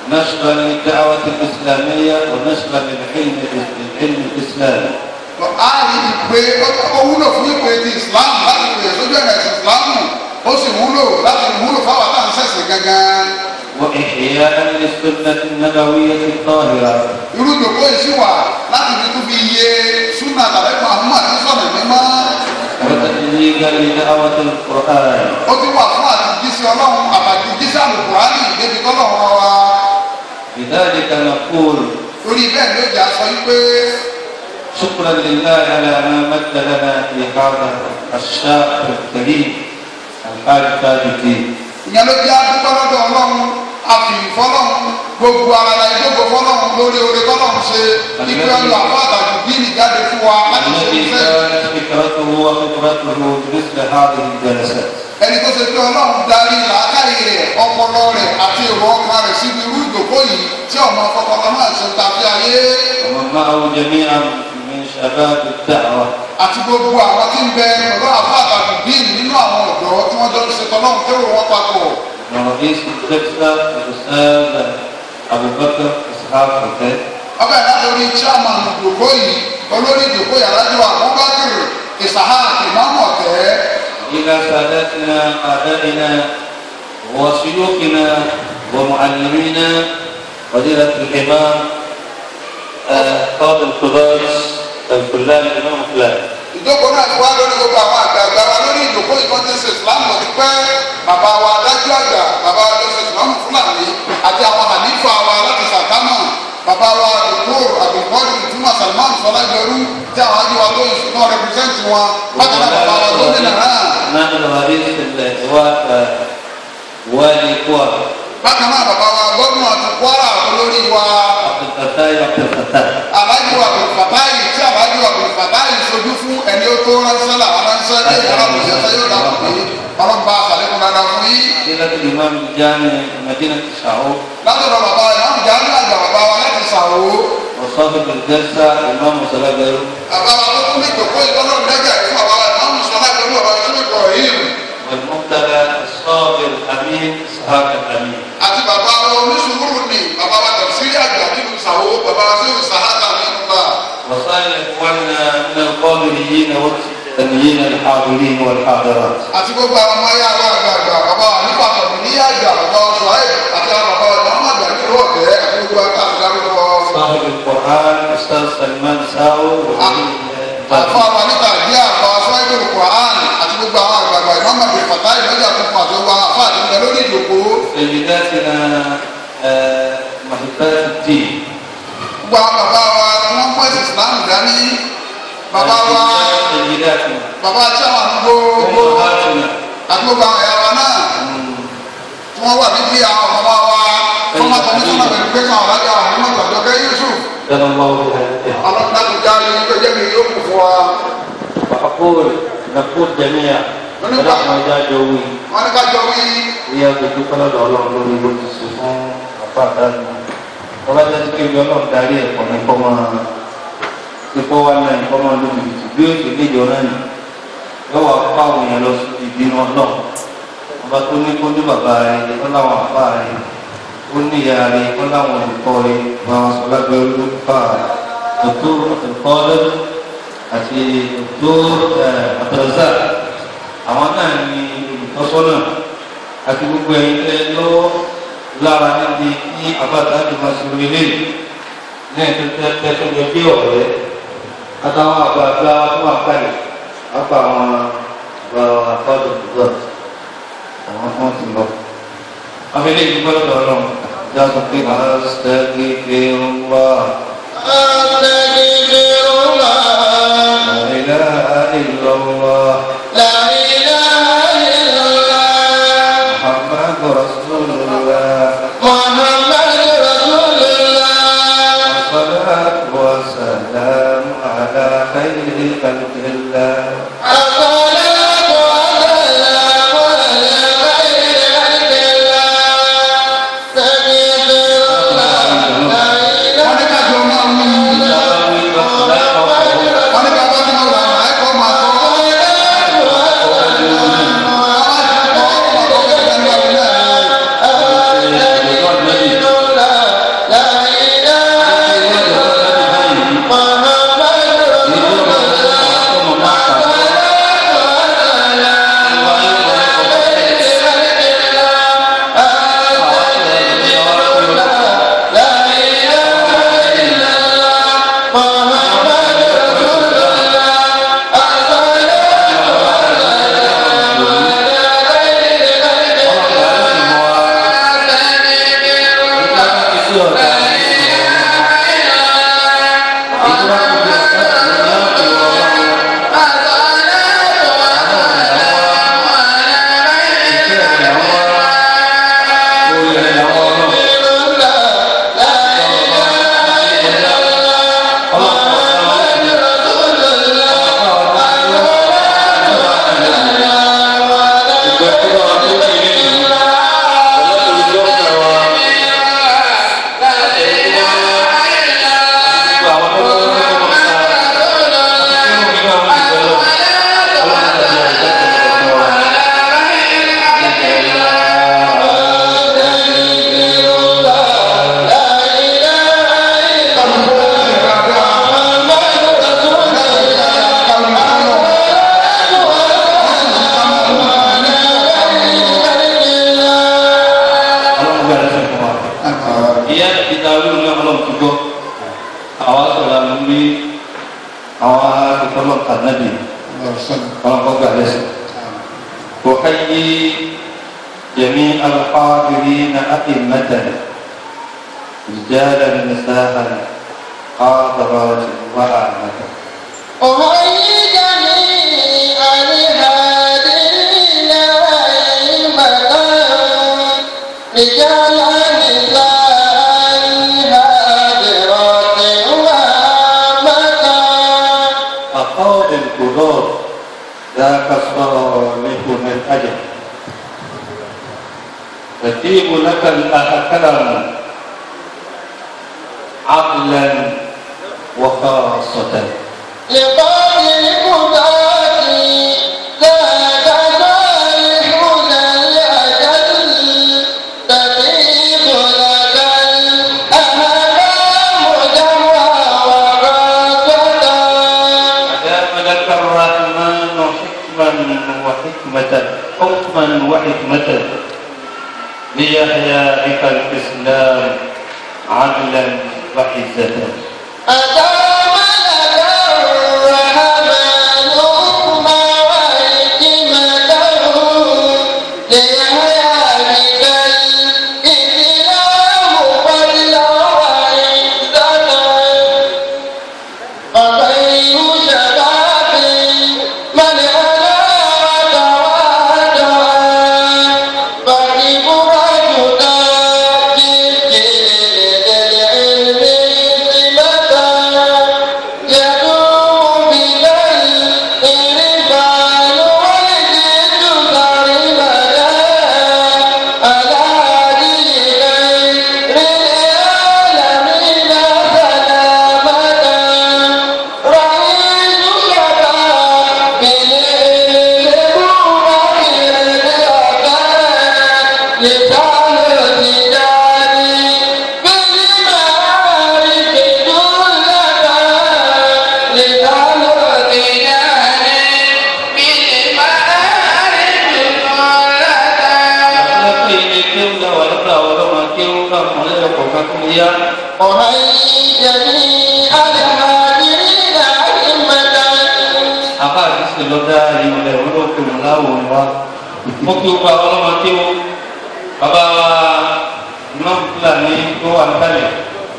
نشرا للدعوة الإسلامية ونشرا للعلم الإسلامي. ààyè ìpè ó wúlò fún ìpè ti Islam láti pè sójú ẹ̀rẹ̀ ti Islam ó sì wúlò láti wúlò fáwọn àtàwọn ṣẹ̀ṣẹ̀ gangan. وإحياء للسنة النبوية الطاهرة. irú ìdòkó yìí sì wà láti fi tún fi yé súnà tàbí Muhammad sọ̀rọ̀ mímọ́. وتجديدا لدعوة القرآن. ó ti wà fún àtìjísí Ọlọ́run àtàtìjísí àlùkùránì débi tọ́lọ́run wa. لذلك نقول. orí bẹ́ẹ̀ ló jà sọ pé. شكرا لله على ما مد لنا في هذا الشهر الكريم الحاج تاج الدين. ìyẹn ló jẹ́ adúgbò lọ́dọ̀ Ọlọ́run àfihàn fọlọ́run gbogbo ara la ìjókòó fọlọ́run lórí oore tọ́lọ́run ṣe ìgbé ọyọ àfọ àtàkùn bíìlì jáde fún wa láti ṣe iṣẹ́. فكرته وخبرته مثل هذه الجلسات. ẹni tó ṣe pé Ọlọ́run darí làákàyè rẹ̀ ọpọlọ rẹ̀ àti èrò ọkàn rẹ̀ síbi irú ìjókòó yìí tí ọmọ ọpọlọ máa ṣe tàbí ayé. ومن معه جميعا من شباب الدعوة. àti gbogbo àwọn tí ń bẹ pẹ̀lú àfọ àtàkùn bíìlì ورئيس الجلسة الأستاذ أبو بكر إسحاق فتاة. ọbẹ̀ látòrí chairman ìdòkó yìí olórí ìdòkó yàrá jù Abubakar Isahaq Imam Ọ̀tẹ́. إلى سادتنا آبائنا وشيوخنا ومعلمينا فضيلة الإمام قاضي القضاة الفلاني الإمام فلان. ìjókòó náà ti wá lórí gbogbo àwọn àgbààgbà wa lórí ìdòkó yìí wọ́n ti ṣe ìsìlámù lọ pẹ́ bàbá wa adájọ́ àgbà bàbá wa lọ́sẹ̀ ìsìlámù Fúlàní àti àwọn àlífà wa láti sàkámà bàbá wa dòkóòrò àbíkọ́lù Juma Salman Fọlágbẹrú tí àwọn àjọ wa lóyún sí náà rẹpírẹsẹ̀ntì wọn bákan náà bàbá wa gómìnà náà. نحن رئيس والي كوارا. bákan náà bàbá wa gómìnà àti Kwara olórí wa. Alhaji Abdulfatai tí Alhaji Abdulfatai sojú fún ẹni ó tó ránṣẹ́ làwọn ránṣẹ́ ní ìyára òṣèṣẹ́ yóò dà pọ̀ pé ọlọ́mọba àṣàlékún dáadáa fún yín. فضيلة الإمام الجامع مدينة الشعو. látọ̀dọ̀ bàbá ìmáàmù Jamiu àgbà bàbá wa láti Ṣàwó. وصاحب الجلسة الإمام Fọlágbẹrú. bàbá wa tó kún ní ìjòkó ìtọ́nà lẹ́gẹ̀ẹ́ fún bàbá wa ìmáàmù Fọlágbẹrú bàbá Yusuf Ibrahim. والمبتلى الصابر الأمين إسحاق الأمين. àti bàbá wa oníṣùúrù ni bàbá wa tafsiri àgbà nínú Ṣàwó bàbá wa sẹ́wọ̀n sàhátà nínú bá. وصائر إخواننا من القابليين والتنيين الحاضرين والحاضرات. àti gbogbo àwọn ọmọ ayé àwọn àgbààgbà bàbá wa nípa tọ̀tún ní àgbà bàbá wa Ṣuaib àti àwọn bàbá wa ìmáàmù àgbà nínú ọ̀tẹ́ àti gbogbo àgbààgbà. صاحب القرآن أستاذ سلمان ساو. àfọ àwọn nípa ìdí àfọ aṣáájú Quran àti gbogbo àwọn àgbààgbà ìmáàmù Abdul Fatai lọ́jà tuntun àti gbogbo àwọn afáàdé ń bẹ lórí ìdòkó. سيداتنا محبات الدين. gbogbo àwọn bàbá wa tí wọ́n pọ̀ sí Islam dání bàbá wa سيداتنا. bàbá tí àwọn gbogbo أمهاتنا. àti gbogbo àwọn ẹ̀yà wa náà tí wọ́n wà níbi àwọn bàbá wa fọmọ kọmíṣánná bẹ̀rẹ̀ pé káwọn alájà àwọn ọmọ ìgbàjọkẹ́ Yusuf كان الله بهذه. ọlọ́dún jáde ní pé jẹ́mi yóò kù fún wa. وأقول نقول جميعا نحن جاجوي. wọ́n ní ká jọ wí. ìyá gbogbo kọ́lọ́dọ̀ ọlọ́run lórí ló ti sùn fún apá àdáni. wọ́n bá jẹ́ pé ibi ọlọ́run darí ẹ̀kọ́ ní kọ́ máa ipò wa náà ní kọ́ máa lóbi títí bí ó ti léjọ náà nì. yóò wá pa àwọn èèyàn lọ sí ìbínú ọlọ́run. ọba tó ní kó ní bàbá rẹ̀ kó láwọn àpá rẹ̀ ó ní ìyá rẹ̀ kó láwọn olùkọ́ rẹ̀ bá wọn sọ lábẹ́ olùkọ́ Dr. àti Dr. Abdulrazak. àwọn náà ní olùtọ́sọ́nà àti gbogbo ẹ̀yin tẹ́ lọ́wọ́ lára níbi ní àbáta àti màsùlùmí lẹ́yìn náà tẹ́ tó yẹ bí ọ̀rẹ́ àtàwọn àgbààgbà tó wà kálẹ̀ àpá àwọn àpáàdé ìgbà àwọn tó ti lọ. abẹ́lé yìí gbọ́dọ̀ ọlọ́run dáàbò pé màá ṣẹ́gi fi ń wá. La ilaha illallah. رسول الله محمد رسول الله الصلاة والسلام على خير خلق الله الصلاة والسلام على خير خلق الله سيد الله لا إله wọ́n ní ká jọ máa mú un. wọ́n ní ká bá tí mo rà á ẹ̀kọ́ máa sọ. àwọn sọ̀rọ̀ àmì bí àwọn akẹ́kọ̀ọ́ kànáàbì àwọn kọ́gbà lẹ́sìn. kò káyé jẹ̀mí alùpàdìrí na àìmẹ́tẹ̀ ìjẹ́rẹ̀ nìsáhà قاطرات وأعمد أهيي جميع الهادين وأئمة رجال نساء هادرات وأمة أقاد القدور ذاك الصالح من أجل تتيب لك الأحكام عقلا وخاصة لقاضي القضاة ذاك صالح ذا الأجل تطيب لك الأحكام جمعا وخاصة أدام لك الرحمن حكما وحكمة ليحيى بك الإسلام عدلا وعزة أدام لك الرحمن حكما وحكمته ليحيى بك الإسلام فضلا وعزة وخير شباب من على وتواضع فكبرت تاج الجيل للعلم سمة يدوم بنا الإرفان والجد ضربنا على دين غير العالمين سلامة رئيس شباب بالقوة الرأسان لسان الرجال بالمعارف دولة لسان الرجال بالمعارف دولة أهيي جميع الهادرين أئمة Apa hadis keloda yang oleh orang kemulau wa mungkin ubah orang mati bapa imam Fulani tu antara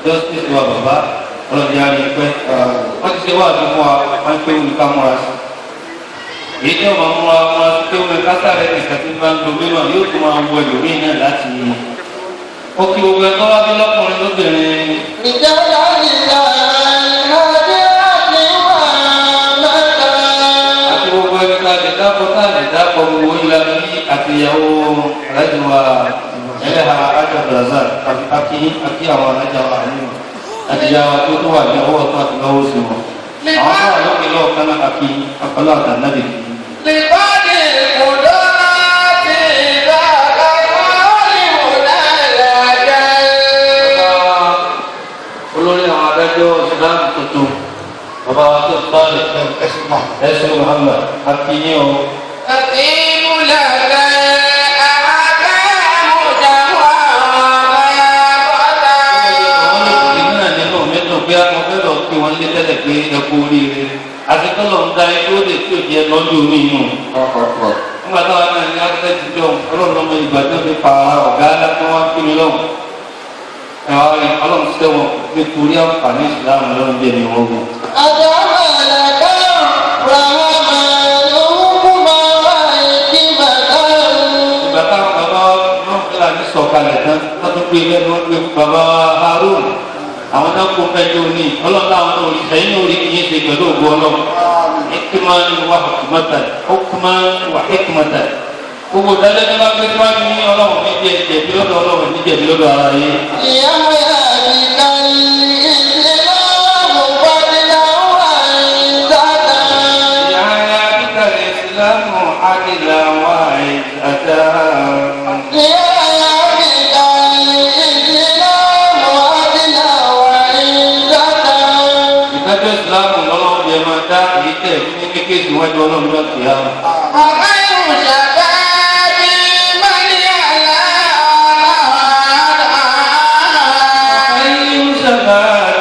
justice dua bapa kalau dia ni pasti sewa semua macam kamu itu mamu tu berkata dari ketimbang dulu itu cuma buat dulu ni lagi mungkin ubah kalau bila pun itu ni رجال نساء هادرات وأمة kita pemulai akiyau rajwa eleha aja belajar aki awal aja ini aja waktu tu ada awal tu ada awal semua awal lo kilo kana aki apalah dan nabi لقاضي القضاة ذاك ظالم الأجل ulun yang ada jo sedang tutup Bapak Atul Salih Esmu Muhammad artinya تطيب لك الأحكام جمعا àti tọ́lọ̀ ń da ẹgbẹ́ òde tí ò jẹ́ lọ́jọ́ omi inú. nígbà táwọn náà ní akẹ́kẹ́ ti jọ ọlọ́run ọmọ ìgbà tó fi pa ọ̀gá alákẹ́ wọn kí mi lọ́wọ́. ọlọ́run sẹ́wọ̀n nítorí àǹfààní ìsìláàmù lọ́run jẹ́ mi wọ́n gbọ́. أدام لك الرحمن حكما وحكمة ìgbà táwọn bàbá náà kíláà ní sọ̀kalẹ̀ tán lọ́dún pé ilé wọn pé bàbá Harun àwọn náà kó fẹjọ ní ọlọ́lá àwọn náà ìṣẹ́yìn náà rí kìí ṣe pẹ̀lú ògbó ọlọ́run hikima wa hikmata hukuma wa hikmata gbogbo dalẹ́ ní bá gbé tí wọ́n ní ọlọ́run ní jẹ̀bi lọ́dọ̀ ọlọ́run ní jẹ̀bi lọ́dọ̀ ara yé. يحيى بك الإسلام فضلا وعزة ìyáyá kíkà lè sílámù àdìlà wà ìzàdá. يحيى بك الإسلام فضلا وعزة ìdájọ́ ìsìlámù lọ́lọ́run yẹ máa dá èyí tẹ̀ ní kékeré ìwájú ọlọ́run lọ́ọ́ kìí àwọn. وخير شباب من يعلى أي شباب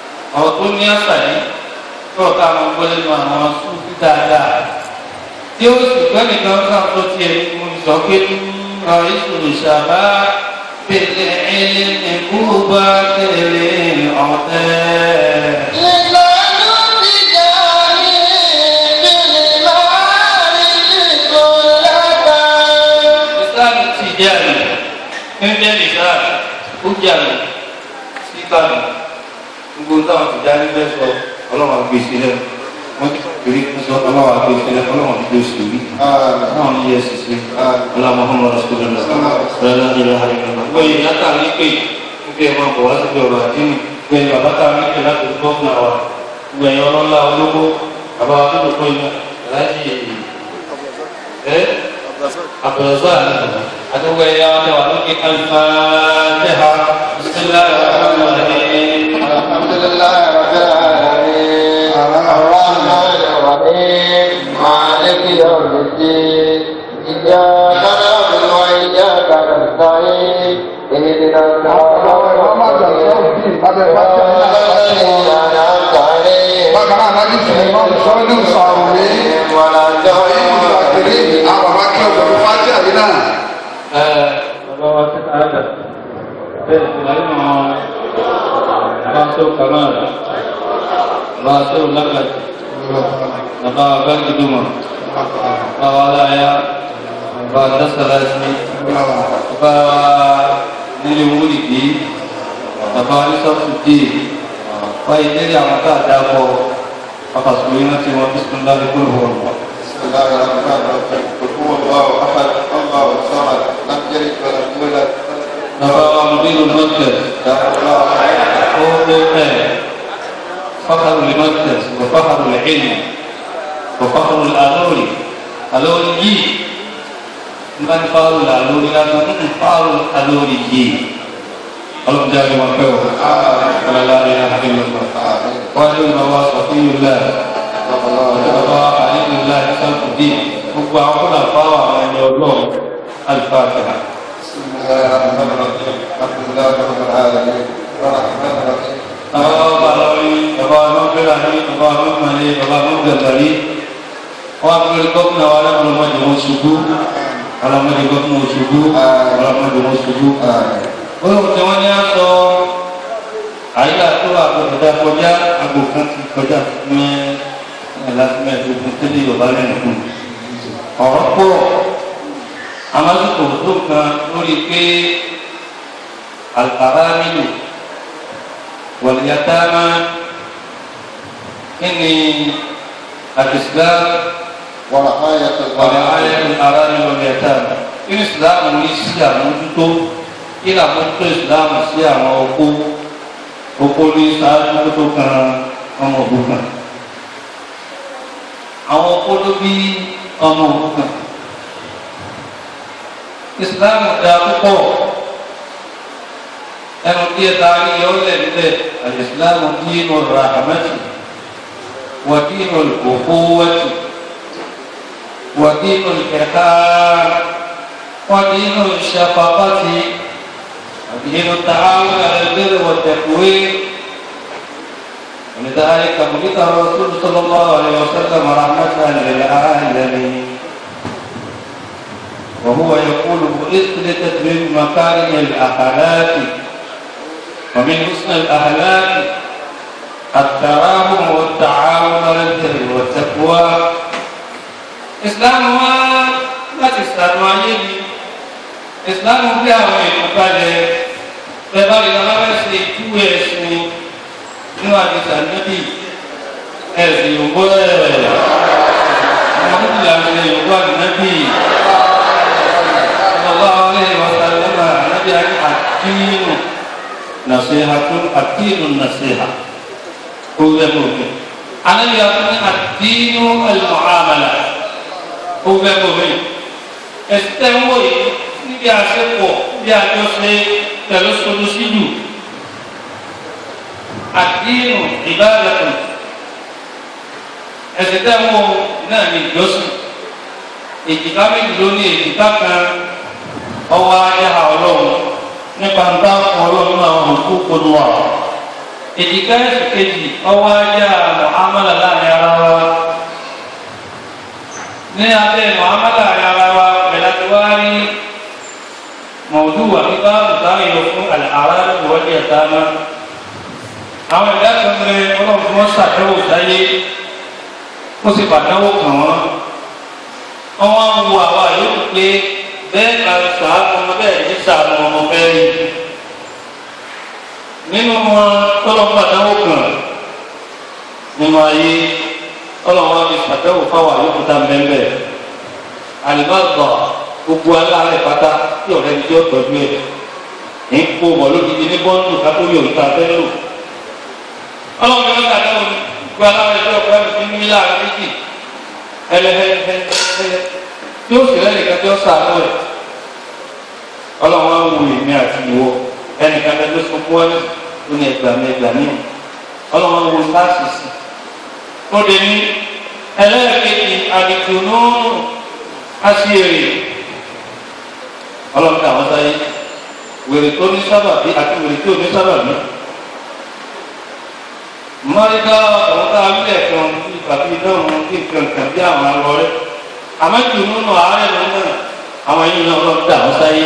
ọ̀rọ̀ tó ní àṣà yìí tọ́ọ̀ ká àwọn gbọ́dọ̀ nù àwọn sùúrù dáadáa tí ó sì gbẹ́ nìkan sáà tó tiẹ̀ mo sọ pé ọ̀rọ̀ ìṣòro ṣàbá bèlè ẹ̀lẹ́ kú bá tẹ̀lé ọ̀tẹ́. Kemudian bisa hujan sikap guna hujan besok Allah habisnya mungkin beri besok Allah habisnya Allah habisnya Allah Yesus Allah Muhammad Rasulullah Sallallahu Alaihi Wasallam. Kau datang ini mungkin membawa sebuah ini kau datang ini kita tutup nawa kau orang lalu apa itu kau lagi Abdullah atau gaya ada Al-Fatihah. Bismillahirrahmanirrahim. Alhamdulillahirabbil alamin. Ar-Rahmanir Rahim. Maliki yaumiddin. Iyyaka na'budu wa iyyaka nasta'in. Ihdinas siratal mustaqim. Bákan náà ní Suleiman sọ́ọ́dún sàrùmí ìgbàgbére àwọn bàbá kí ọ̀gbọ̀n fájì àyè náà. Bàbá wa ti ta ẹ̀dá bẹ́ẹ̀ ni láyé mọ́ bàbá tó kàmá bàbá tó lágbàjì bàbá wa bẹ́ẹ̀ni dùmọ̀ bàbá wa láyà bàbá dásàlásí bàbá wa nílé wúlìdì bàbá wa ní sọ́ọ̀tì wáyé nílé àwọn tá a dá bọ̀ bàbá sùn yín láti wọn bísímillah kúrò wọn. Bismillahirrahmanirrahim. Qul huwallahu ahad, Allahu samad, lam yalid wa lam yulad. Bàbá Mudirul Markaz فخر المركز وفخر العلم وفخر الآلوري آلوري من فخر الآلوري لكن فخر الآلوري اللهم جل وعلا ولا لا إله إلا الله وعلم وصفي الله وبابا عليم الله سلف الدين وبعضنا فاوى من يولون الفاتحة. بسم الله الرحمن الرحيم. الحمد لله رب العالمين الرحمن الرحيم. Bapa Mangkelani, Bapa Mangmali, Bapa Manggalari, orang berikut nawaran belum majemuk subuh, kalau majemuk subuh, kalau majemuk subuh. Oh, semuanya so, ayat tu aku sudah kerja, aku kan kerja last month itu tadi lebaran itu. Orang po, amal itu tu kan nuripe al-aramilu wal-yatama. Ini al-Islam Wal-ayatul arami wal-yatama. Ini Islam Indonesia menunjuk ila bentuk Islam Malaysia maupun ni saat itu kan bukan. Awak lebih bukan. Islam ada apa? Yang dia tadi oleh al-Islam dinul rahmati wa dinul ukhuwati wa dinul ihsan wa dinul syafaqati wa dinul ta'awun 'alal birri wat taqwa. ولذلك بعث الرسول صلى الله عليه وسلم رحمة للعالمين وهو يقول بعثت لتتميم مكارم الأخلاق ومن حسن الأخلاق التراحم والتعاون على البر والتقوى. Islam láti sànú ayé ni Islam bí àwọn èèyàn balẹ̀ bẹ́ẹ̀ bá lè lọ́wọ́ ṣe ìjúwe ẹ̀sìn nínú àdìsá níbi ẹ̀sìn yòókù àwọn ìlànà ṣe yòókù àdìnábì sallallahu alaihi wasallam ànábì àdínù nasihatun ad-dinun nasiha. Huwa mungkin. Ana yakuni ad-dinu al-muamalah. Huwa mungkin. Estemo ni bí a ṣe pọ̀ bí a jọ ṣe pẹ̀lú solusidu. Ad-dinu ibadatun. Estemo náà ni ìjọsìn. Èjìká méjì ló ní èjìká kan ọwọ́ ayé ha Ọlọ́run nípa ń bá Ọlọ́run àwọn òkú polówó. èjìká ẹ̀sùn kejì ọwọ́ ajá muhammadu láàrin ara wa ní abẹ́ muhammadu láàrin ara wa pẹ̀lú àti wá rí mọ̀ọ́dún wà nípa ìtàrí yọ fún àrà ìwọ́dí ẹ̀ta náà àwọn ẹ̀dá kan rẹ ọlọ́run tí wọ́n ṣàdánwò sáyé ó sì bàdánwò kàn wọ́n wọ́n wá ń wo àwa yóò pé bẹ́ẹ̀ ká sàánú ọmọ bẹ́ẹ̀ ní sàánú ọmọ bẹ́ẹ̀ rí nínú wọn tọ́lọ́mù àdánwò kan nínú ayé ọlọ́run wa fi ṣàdánwò fáwọn àyókù tá mbẹ́mbẹ́ àlùbáàbà gbogbo aláàárẹ̀ pátá tí ọ̀rẹ́ mi tí ó tọ́jú ẹ̀ ní kó wọ̀ lókìkí ní bọ́ńdù kátó yóò ta fẹ́ lò ọlọ́run mi lọ́kà náà gbogbo aláàárẹ̀ tí ọ̀pẹ́ mi ti ní láàrin méjì ẹlẹ́hẹ́hẹ́hẹ́ tí ó sì lẹ́yìn kan tí ó sàánú ẹ̀ ọlọ́run wa ń wo èmi àti ìwọ ẹnìkan bẹ ló sọ fún wọn ó ní ẹgbàmí ọlọ́run wa ń wo sáàsì sí ó lè ní ẹlẹ́ẹ̀kejì àdìgbònú aṣèrè ọlọ́run tí àwọn sáyé wèrè tó ní sábàbí àti wèrè tó ní sábàbí mọ́ríkà ọ̀tọ̀ tá a wílẹ̀ kan ní ìpàdé náà wọn kí nǹkan bí àwọn arọ rẹ àmọ́tò nínú ààrẹ lọ́nà àwọn yìí náà lọ́ọ́ dà wọ́n sáyé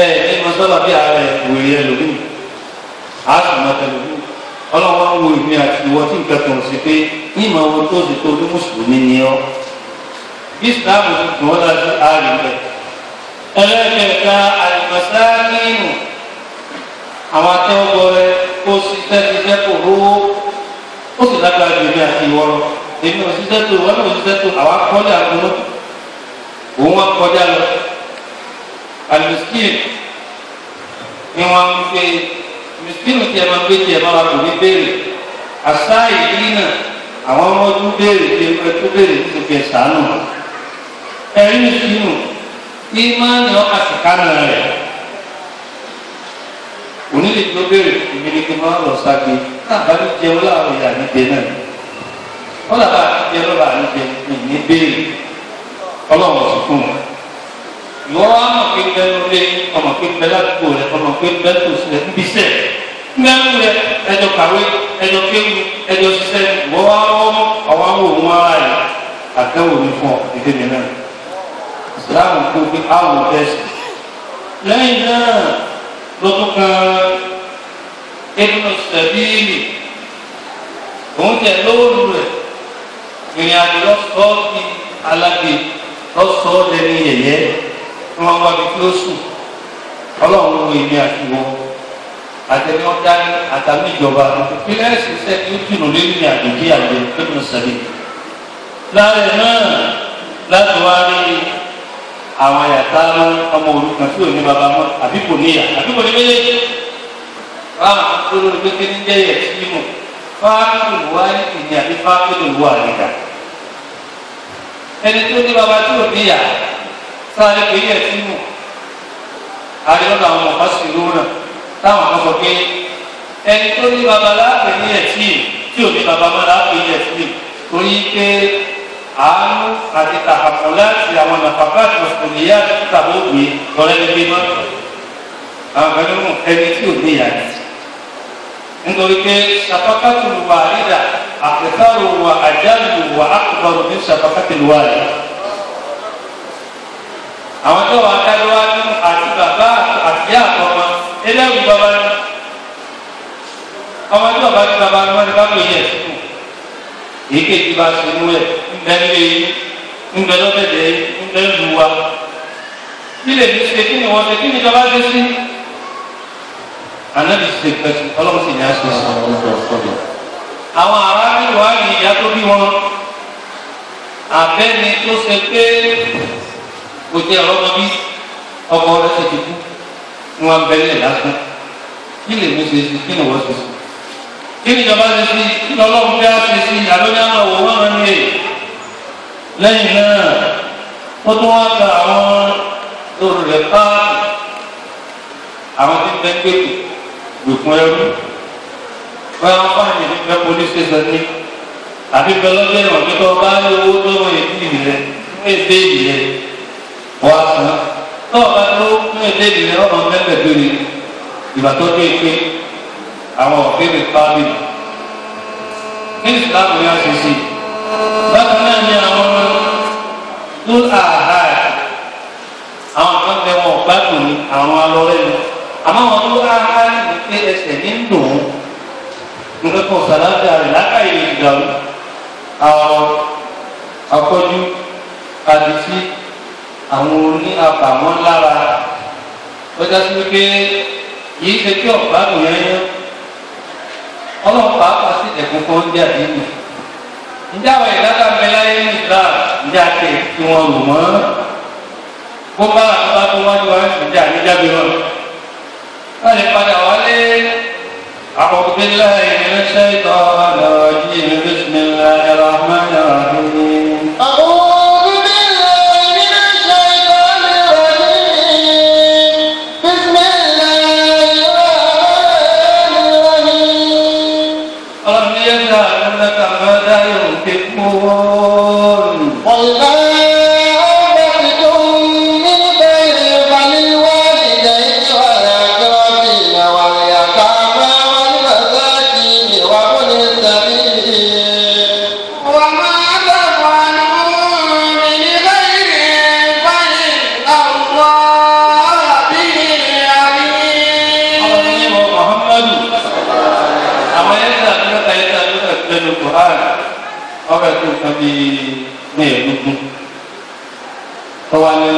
ẹ mọ sábàbí ààrẹ wèrè ẹlòmíì àásùnmọ́tẹlòmíì ọlọ́wọ́ ń wo ìmí àti ìwọ tí nǹkan kan sí pé ní ìmọ̀ owó tó ti tó ní mùsùlùmí ni ọ́ bí ìsìláàmù ti dùn ọ́ láti ààrẹ rẹ̀ ẹlẹ́kẹ̀ẹ́ta àìmọ̀sáàkínù àwọn atẹ́wọ́gbọ́ rẹ kó ṣiṣẹ́ kò rówó ó sì lágbára ju ìmí àti ìwọ lọ èmi ò ṣiṣẹ́ tó wọn náà ò ṣiṣẹ́ tó àwọn akọ́lé àgbọ̀nọ́ òun wọn kọjá lọ alimiskin ni wọn ń gbé miskinu tí a máa gbé tí a máa kò ní béèrè àṣà ìdí náà àwọn ọmọ ọdún béèrè tí ẹ tó béèrè tí o fi ṣàánú ẹrí miskinu tí máa ń yọ àtìkánná rẹ òní lè tó béèrè ìbílẹ̀ kí n máa lọ ságbe náà bá ní jẹun láàárọ̀ ìyá níjẹ náà wọ́n làbá àníjẹ lọ́ba àníjẹ ní béèrè ọlọ́run ọ̀sùn fún wọn ìwọ wa mọ̀ pé ń bẹ lórí ọmọ pé ń bẹ ládùúgbò rẹ ọmọ pé ń bẹ tòsí rẹ níbi iṣẹ́ ń bẹ lórí rẹ ẹjọ́ kàwé ẹjọ́ kéwù ẹjọ́ ṣiṣẹ́ ìwọ wa wọ́n ọwọ́ àwọn òun ara rẹ àtẹ̀wò ní fún ọ ìdí mi náà ìsìláàmù kó pé àwọn ọ̀dẹ́sì lẹ́yìn náà lọ́tún kan ẹnu sẹ̀bíìlì òun tẹ̀ lóòrù rẹ̀ ìrìn àjò lọ́sọ̀ọ́ di alágbè lọ́sọ̀ọ́ lẹ́ni yẹ̀yẹ́ wọn wá bí kí ó sùn ọlọ́run wo èmi àti wọn àtẹni ọjà àtàmì ìjọba ìpínlẹ̀ ìṣiṣẹ́ tí ó dùnú lórí ní àjòjì àgbẹ̀ lẹ́nu sẹ́lẹ̀ láàrin náà láti wá rí àwọn àyàtá ọmọ òrukàn tí ò ní bàbá mọ́ àbí kò níyà àbí kò ní méjèèjì fáwọn olórí pé kí ní jẹ́ yẹ̀ sí mọ̀ fáwọn olùwà ní àbí fáwọn olùwà àríkà ẹni tó ní bàbá tí ò níyà sáré pé yẹ tí mú àríwọ́n àwọn ọmọ fásitì náà táwọn kan sọ pé ẹni tó ní baba láàpẹ ní ẹtí tí ò ní baba máa láàpẹ ní ẹtí torí pé àánú àti tàkàkọ láti àwọn nàfàkà àti mọ̀sùlùmíyà tàbí ògbé lọ́rẹ́ ní gbé mọ́ àwọn kan nínú ẹni tí ò ní ìyá rẹ̀ nítorí pé sàfàkàtù wà rídà àkẹtàrò wà àjálù wà àkùbọ̀rù ní sàfàkàtù wà rí àwọn tó wà dájúwá nínú àti bàbá àti àtọmọ ẹlẹ́rù bàbá ní ọmọ tí bàbá ní bàbá ní wọn ni bá lò yẹ sínú èkéjì bá sínú ẹ ńbẹ́lẹ́ ńbẹ́lọ́dẹ̀dẹ̀ ńbẹ́lùwà kí lè ní ṣe kí ni wọ́n ṣe kí ni bàbá ṣe sí ànábì ṣe pẹ̀sì ọlọ́run sì ní àṣẹ sí àwọn ará nínú wa ní ìyá tó bí wọn abẹ́ni tó ṣe pé kò jẹ́ ọlọ́mọ bí ọkọ rẹ̀ ṣe ti kú ní wọn bẹ̀rẹ̀ lásán kí lè mú ṣe sí kí ni wọ́n ṣe sí kí ni ìjọba ṣe sí kí ni ọlọ́run bí a ṣe sí àlọ́ní àwọn òwò wọn rẹ̀ ní èyí lẹ́yìn náà ó tún wá gba àwọn lórí rẹ̀ páàkì àwọn tí ń bẹ́ ń gbèkù gbèkùn ẹrú báyà wọn fáwọn ènìyàn fẹ́ police station ní àbí bẹ́ẹ̀ lọ́jọ́ ìwọ̀n pé tó bá ní owó tó wọ́n èdè rẹ̀ fún èdè ìrẹ̀ wọ́n á sàn náà bá tó fún èdè ìrẹ̀ ọ̀nà mẹ́fẹ̀ẹ́ péré ìgbà tó dé pé àwọn ọ̀gbẹ́rẹ̀ pàbí kí ni ìsìlámù yá ṣe sí bákan náà ni àwọn tó àhà àwọn kan tẹ wọn gbádùn ní àwọn alọ́rẹ́ ni àmọ́ àwọn tó àhà ní pé ẹsẹ̀ ní ń dùn ún nǹkan kan sàládà rẹ̀ lákàyè ìdàrú àwọn akọ́jú àdìsí àwọn oní àbàwọ́n lára lọ́jà sí wípé yìí ṣe kí ọ̀gbádùn yẹn yẹn ọlọ́pàá pàṣẹ ẹ̀kún kan ń jáde nù ǹjẹ́ àwọn ìdájọ́ abẹ́láyé ní Islam ǹjẹ́ àti tí wọ́n lò mọ́ bó bá àtúbá tó wájú wá ń ǹjẹ́ àníjáde wọn. wọ́n lè padà wálé أعوذ بالله من الشيطان الرجيم بسم الله الرحمن الرحيم أعوذ بالله من الشيطان الرجيم بسم الله الرحمن الرحيم ألم يجعلنك ماذا ينفقون قل ما أنفقتم من خير فللوالدين والأقربين واليتامى والمساكين وابن السبيل وما تفعلوا من خير فإن الله به عليم. محمد أما يجعلنك من القرآن ọbẹ̀ tó nǹkan bí mẹ́ẹ̀ẹ́dógún tọ́wá ní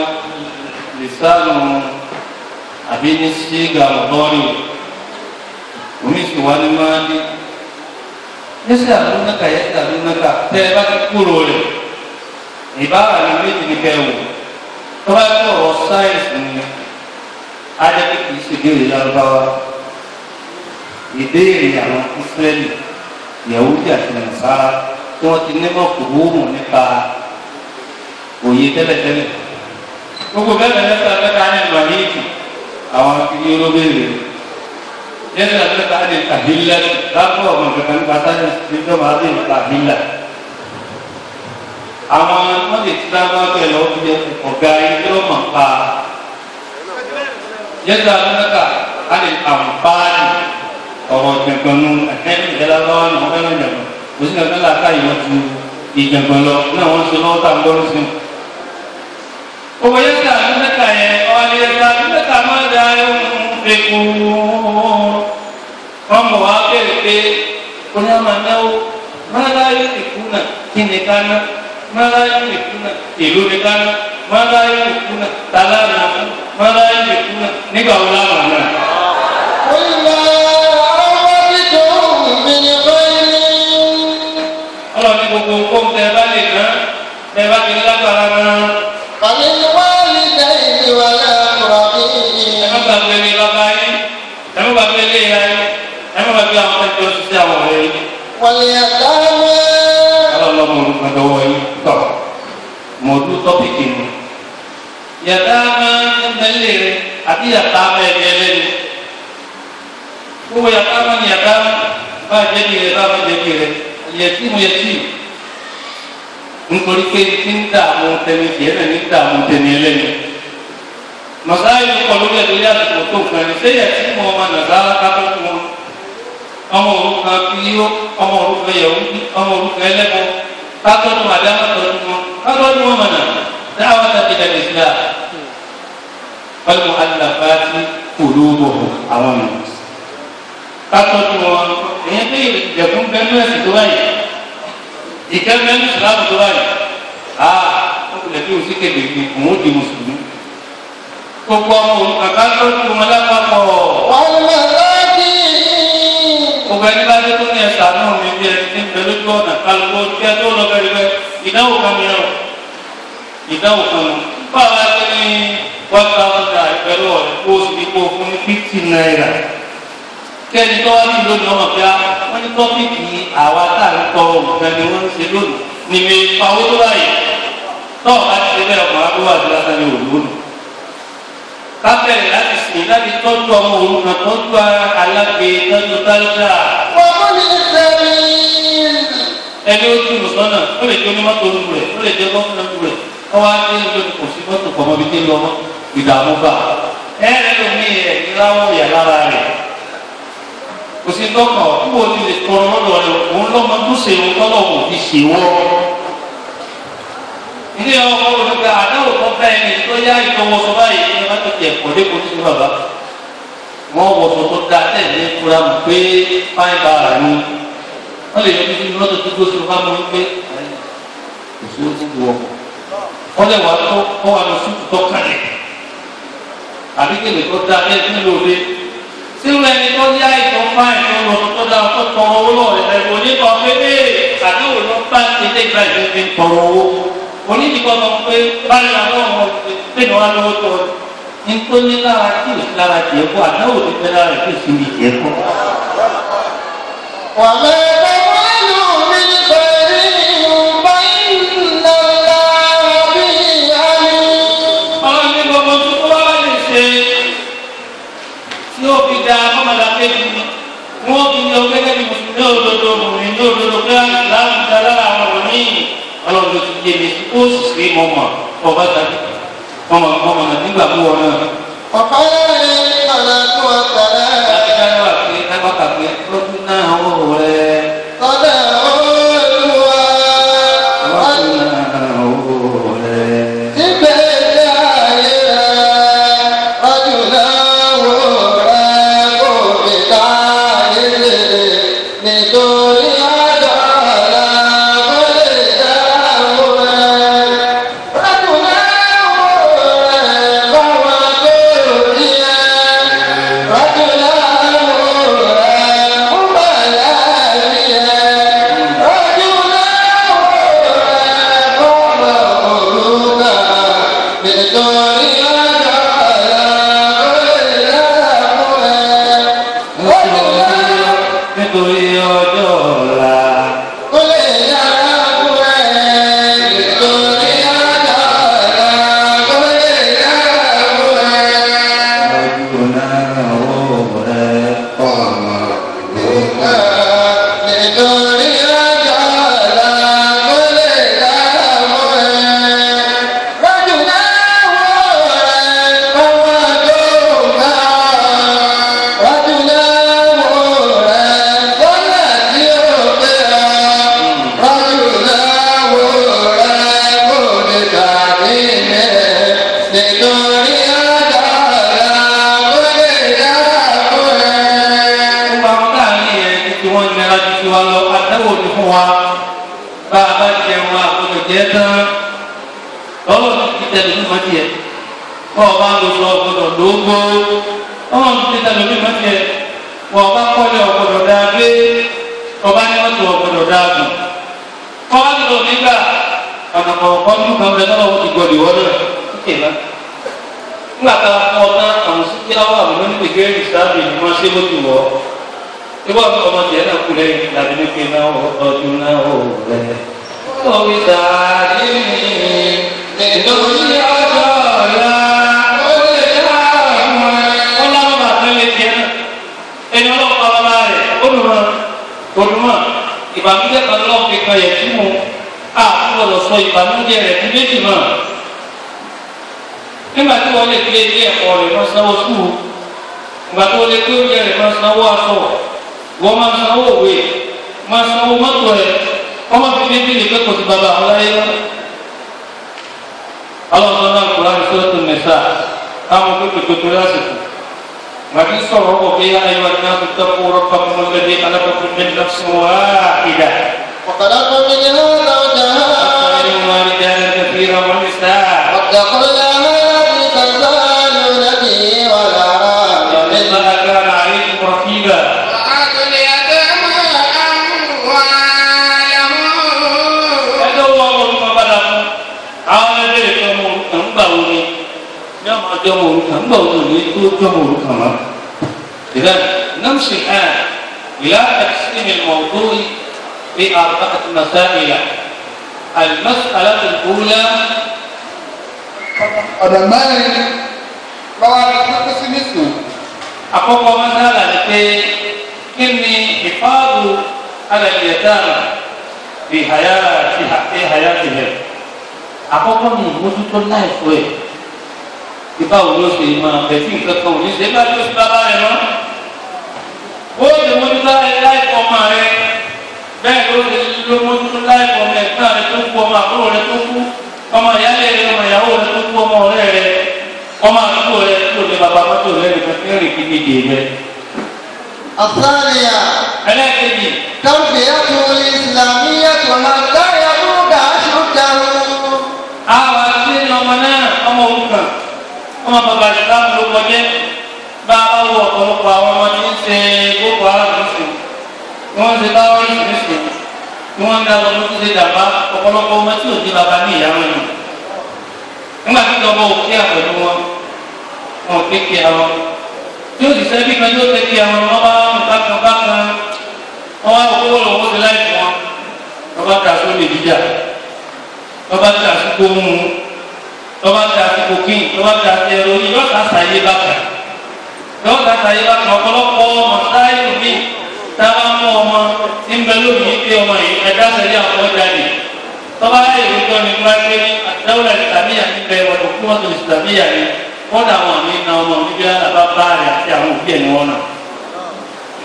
lìsánù àbí ní sígà ọ̀dọ́rì omi sì wá ní máa dé yẹ́sẹ̀ àdúnáka yẹ́sẹ̀ àdúnáka tẹ́ ẹ bá ti kúrò rẹ̀ ìbára ní méjì ní kẹwò tọ́wá tó ọ̀rọ̀ sáyẹ̀nsì ní ajẹ́ kí kìí ṣe ìbéèrè lárúbáwá ìbéèrè àwọn Ísírẹ́lì Yahudi àti Nàsárà tí wọ́n ti nímọ̀ kúrúùmù nípa òye tẹ́lẹ̀tẹ́lẹ̀ gbogbo bẹ́ẹ̀ mẹ́ta mẹ́ta ní ìmọ̀lẹ́kì àwọn akíní olóbèrè yẹ́nì mẹ́ta ní àhílẹ̀ lápò ọmọ kankan nípa sáyẹ́nsì tí wọ́n máa dé nípa àhílẹ̀ àwọn wọ́n lè ti dá máa bẹ̀ lọ́wọ́ bí ọ̀gá ilé ọmọ pa yẹ́nì mẹ́ta á lè àǹfààní ọ̀rọ̀ gbẹ̀gbẹ̀nu ẹ̀hẹ́n ìjẹ́lábáwá ni wọ́n fẹ́ràn jẹ̀gbọ̀n kò sí kankan láta ìwọ̀n tu ìjẹ̀gbọ̀n lọ náà wọ́n ṣe lọ́wọ́ tá à ń gbọ́rọ́ sí. owó yẹn ta ní mẹ́ta yẹn ọ̀hún yẹn ta ní mẹ́ta máa da ẹ̀hún eku wọ́n mọ̀ wá bẹ̀rẹ̀ pé oní àmà náwó máa láyé ìkú náà kí ni ká ná máa láyé ìkú náà èlò ni ká ná máa láyé ìkú náà tàlá náà máa láyé ìkú náà nígbà wo láwọn náà. ọlọ́ni gbogbo kóun tẹ bá lè ná tẹ bá ti lágbára náà. فللوالدين والأقربين. ẹ má gbàgbé ní bàbá yín ẹ má gbàgbé ní ìyá yín ẹ má gbàgbé àwọn ẹgbẹ́ òṣìṣẹ́ àwọn ọ̀rẹ́ yín. واليتامى. ọlọ́lọ́ mo ń gbàgbọ́ yín tọ̀ mo dún tọ́pìkì ni. yàtá máa ń tẹ́lẹ̀ rẹ àti yàtá máa ń yẹ lẹ́nu. gbogbo yàtá máa ń yàtá bá jẹ́ bí rẹ bá má jẹ́ bí rẹ yẹtí mo yẹtí nítorí pé tí ń dààmú tẹni tiẹ̀ náà ní dààmú tẹni ẹlẹ́ni mọ̀sáyé kọ lórí ẹ̀ lórí àsìkò tó nǹkan ní sẹ́yà tí mo ọmọ nàzàrà kápẹ́ fún wọn ọmọ òrukàn kìíyó ọmọ òrukàn yẹ̀wò ọmọ òrukàn ẹlẹ́kọ̀ọ́ kátọ́dún àdámọ́ tọ́dún wọn kátọ́dún wọn mọ̀nà dáwọ́ tàbí dàbí ìsìlá pẹ̀lú àlàfáàtì kòlóbò àwọn mọ̀ kátọ́dún wọn èyí pé ìjẹ̀kún bẹ́ẹ̀ ẹ̀sìn tó báyìí ìkẹ́mẹ́ ní ìsìlámù tó báyìí wọ́n tilẹ̀ bí òsì kéde ní òun ó di mùsùlùmí gbogbo ọmọ òrukàn kátọ́dún wọn lápapọ̀ wọ́n máa láti. gbogbo ẹni bá dé tó ní ẹ̀sà náà mi bí ẹni tí ń bẹ lójú ọ̀nà kálukú kí ẹ tó lọ bẹ̀rẹ̀ bẹ́ẹ̀ ìdáwó kan mi rẹ̀ ìdáwó kan mi báwa ṣe ní 1,000 naira pẹ̀lú ọ̀rẹ́ kó o sì ní kó o fún ní 50 naira kẹ́ni tó wá ní lónìí ọmọ bíi wọ́n ní tọ́pìkì àwa tá à ń tọ òǹkan ni wọ́n ń ṣe lónìí ní mi pawó tó báyìí tọ́ọ̀ bá ti ṣe bẹ́ẹ̀ ọkàn wá tó wà sí lásán ní òlónìí kábẹ̀rẹ̀ láti sìn láti tọ́jú ọmọ òrukàn tọ́jú alágbe tọ́jú tálíkà. wọ́n mú ní sẹ́mi. ẹni ó dùn sọ́nà ó lè jẹ́ onímọ́tò olú rẹ̀ ó lè jẹ́ gọ́fúnà olú rẹ̀ wọ́n wá dé lórí kò sí mọ́tò pọ̀ mọ́bi tí ń lọ mọ́ ìdààmú bá ẹ̀rẹ́ ló ní ìráwọ̀ yà lára rẹ̀ kò sí tọkàn kúwò ti lè tọrọ lọ́dọ̀ rẹ̀ òun lọ́mọ tó ṣe òun tọ́lọ̀ kò fi ṣe wọ́. ilé ọkọ̀ olùkọ́ àdáwò tó bá ẹni tó yá ìtọ́wọ́sọ báyìí ní wọ́n ti tẹ̀ pọ̀ dé kò sí bàbá wọ́n wọ̀sọ̀ tó da tẹ̀lé fúra mọ̀ pé fáìn bá ara ní wọ́n lè yọjú sínú lọ́dọ̀ tó gbóṣù fún amọ̀ wípé kò sí ó ti du ọkọ̀ wọ́n lè wà tó wọ́n wà lọ sùkú tó kalẹ̀ àbí kèlè tó da ẹ̀ ní lóde sínú ẹni tó yá ìtọ́ fáìn tó lọ tó da tó tọrọ owó lọ́wọ́ rẹ̀ oníkọ̀ pé àdéhùn ló bá ti dé ìgbà ìgbà tọrọ owó onídìkọ̀ sọ pé báyìí àwọn ọmọ ìpinnu wa lọ́wọ́ tó nítorí lára tí o lára tiẹ̀ kó àdáwò ti fẹ́ lára tí o sì ní tiẹ̀ kó. wà á mẹ́ta wá lù mí pẹ̀lú ìrùbá iná lára bí àmì. ọ̀rọ̀ ní gbogbo tó kó wá lè ṣe tí ó fi da ọmọdé akéwì ni wọ́n fi ní ọgbẹ́ gẹ́gẹ́ bí mùsùlùmí òdodo mùsùlùmí ní òdodo pé láwùjọ lára àwọn ọ̀rọ̀ ní ọlọ́run tó ti yé mi ó sì sí mọ́mọ́ ọba tàbí mọ́mọ́ nígbà tó wọ náà. ọ̀pá yẹn kàlà tó ọ̀tàlẹ̀. láti ká wà pé kápá kàpé lọ́dún náà ó rẹ̀. tọ́lẹ̀ olúwa. lọ́dún náà ó rẹ̀. síbẹ̀ ilé ayé rẹ̀ ọdún náà wò rẹ̀ kò fi ká ilé nítorí àjọ ọ̀la kò lè dáwọ́ rẹ̀. ọdún náà wò rẹ̀ báwa tó rí ẹ̀. ọdún náà wò rẹ̀ fún bàyà rí ẹ̀. ọdún náà wò rẹ̀ fọmọ òrùka nítorí àjọ ọ̀la kò lè dáwọ́ rẹ̀. ọdún náà nítorí ọjọ́ ọ̀la. kò lè dáwọ́ rẹ̀. nítorí àjọ ọ̀la kò lè dáwọ́ rẹ̀. lọ́dún náà ó rẹ̀ ọmọ òrùka. nítorí àjọ ọ̀la kò lè dáwọ́ rẹ̀. lọ́dún náà wò rẹ̀ fọwọ́ tó ká. lọ́dún náà wò rẹ̀ fọ́nà tí ó pé ọ. lọ́dún náà wò rẹ̀ kò lè tàbí rẹ̀. nítorí àjọ ọ̀la kò lè dáwọ́ rẹ̀. gbogbo àwọn káàní yẹn tí wọ́n nira ju ti wa lọ àdáwò ní fún wa bá a bá jẹun àgbọ̀dọ̀ jẹ́ tán lọ́wọ́ ti tẹ̀lé ní mọ́tì yẹn wọ́n ọba ń lo sọ ọgbọ̀dọ̀ lógbó wọ́n ti tẹ̀lé ní mọ́tì yẹn wọ́n ọba kọ́lé ọgbọ̀dọ̀ dáa gbé ọba ní mọ́tò ọgbọ̀dọ̀ dáa gùn wọ́n wá nílò nígbà ọ̀nà kọ̀ọ̀kan ní kan bẹ lọ́wọ́ ti gbọ́dọ̀ ìwọ́n náà kíkè lá nígbà tá a fọ́ tán àwọn síkí àwọn àbúrò ní gbègbè ìsáàbì ni wọ́n ṣe lójú wọ́ ibà bí ọmọ tiẹ̀ náà kú lẹ́yìn tàbí ní pé náà ọdún náà ó rẹ̀. Omi tààdí mi nítorí ọjọ́ ọ̀la ó lè dá àwọn ọlọ́run bàtà lè tiẹ̀ náà. ẹni ọlọ́pàá bàbá rẹ̀ olùmọ̀ ìbànújẹ́ kan lọ́wọ́ fi kan yẹ̀ tí mo àtúbọ̀lọ̀ sọ ìbànújẹ́ rẹ̀ ní méjì náà. nígbà tí wọ́n lè fi ilé ẹ̀kọ́ rẹ̀ lọ sanwó sùúrù ìgbà tó lè gbé oúnjẹ rẹ̀ máa sanwó aṣọ wọ́n máa sanwó òwe máa sanwó mọ́tò rẹ̀ wọ́n máa fi méjì lè kẹ́kọ̀ọ́ sí bàbá àwọn láyé wọn. ọlọ́run náà kúrò àti sọ́ọ̀tù mẹ́sà káwọn pépè tó torí àsìkò. màbí sọ̀rọ̀ ọkọ̀ pé ayọ̀ àti náà tó tẹ́kọ̀ rọ́pà fún ọlẹ́dẹ́ alábọ̀kùn ní nafsin wahida. وخلق منها زوجها واتقوا الله الذي تساءلون به والأرحام كان عليكم رقيبا. وآتوا اليتامى أموالهم. ẹjọ́ wọ orúkọ padà fún àwọn ẹgbẹ́ ìjọmọ orúkọ ń gbà wọlé ní ọmọ ọjọ́mọ orúkọ ń gbà wọlé ní tó jọmọ orúkọ mọ́. إذا نمشي الآن إلى تقسيم الموضوع بأربعة مسائل. المسألة الأولى ọ̀dọ̀ mẹ́rin lọ́wọ́ pípẹ́ sí nísìn. àkọ́kọ́ mọ́sálà ni pé kí ni ìfáàbù alẹ́lẹ́dáàmà fi àyà ti hẹ̀. àkọ́kọ́ ni ìmójútó láìpẹ́ ẹ̀ ìbáwo ló ṣe máa bẹ̀ tí nǹkan kan ò ní ṣe bá ló ṣe bá bá rẹ̀ lọ. ó lè mójútó dìde bẹ́ẹ̀. الثانية ẹlẹ́ẹ̀kejì تربيته الإسلامية حتى يبلغ أشده. àwọn àti ọmọ náà ọmọ òrukàn ọmọ bàbá ìsìlámù ló kọjá bá a bá wọ ọ̀pọ̀lọpọ̀ àwọn ọmọ tí ń ṣe Boko Haram nísìn tí wọ́n ń ṣe táwọ́rì nísìn tí wọ́n ń dá ọmọ tó ṣe dàbá ọ̀pọ̀lọpọ̀ ọmọ tí ò di bàbá ní ìyá wọn nù. nígbà tí ìjọba ò kí àpẹẹrẹ wọn ò kéèké àwọn tí ó sì sẹ́bí kan yóò tẹ́kí àwọn ọmọ bá wọn bákan wọn wá owó lọ́wọ́ sí láì fún wọn wọn bá ta sólè jíjà wọn bá ta sí kóhùn wọn bá ta sí kókìn wọn bá ta sí ẹrọ yìí wọn ta sàyé bákan wọn ta sàyé bákan ọ̀pọ̀lọpọ̀ ọmọ sáyé mi táwa mú ọmọ níbẹ̀ lónìí pé ọmọ yìí ẹ̀dá sẹ́yìn àwọn jáde tọ́ba yẹ ìwé tó ní wáyé ní àdáwọ̀lẹ̀ ìsìlámíyà níbẹ̀ wọ́n kú wọn tó ìsìlámíyà ní wọ́n dà wọn ní na ọmọ níbi alábá bá rẹ̀ àti àwọn òbí ẹ̀ ní wọn náà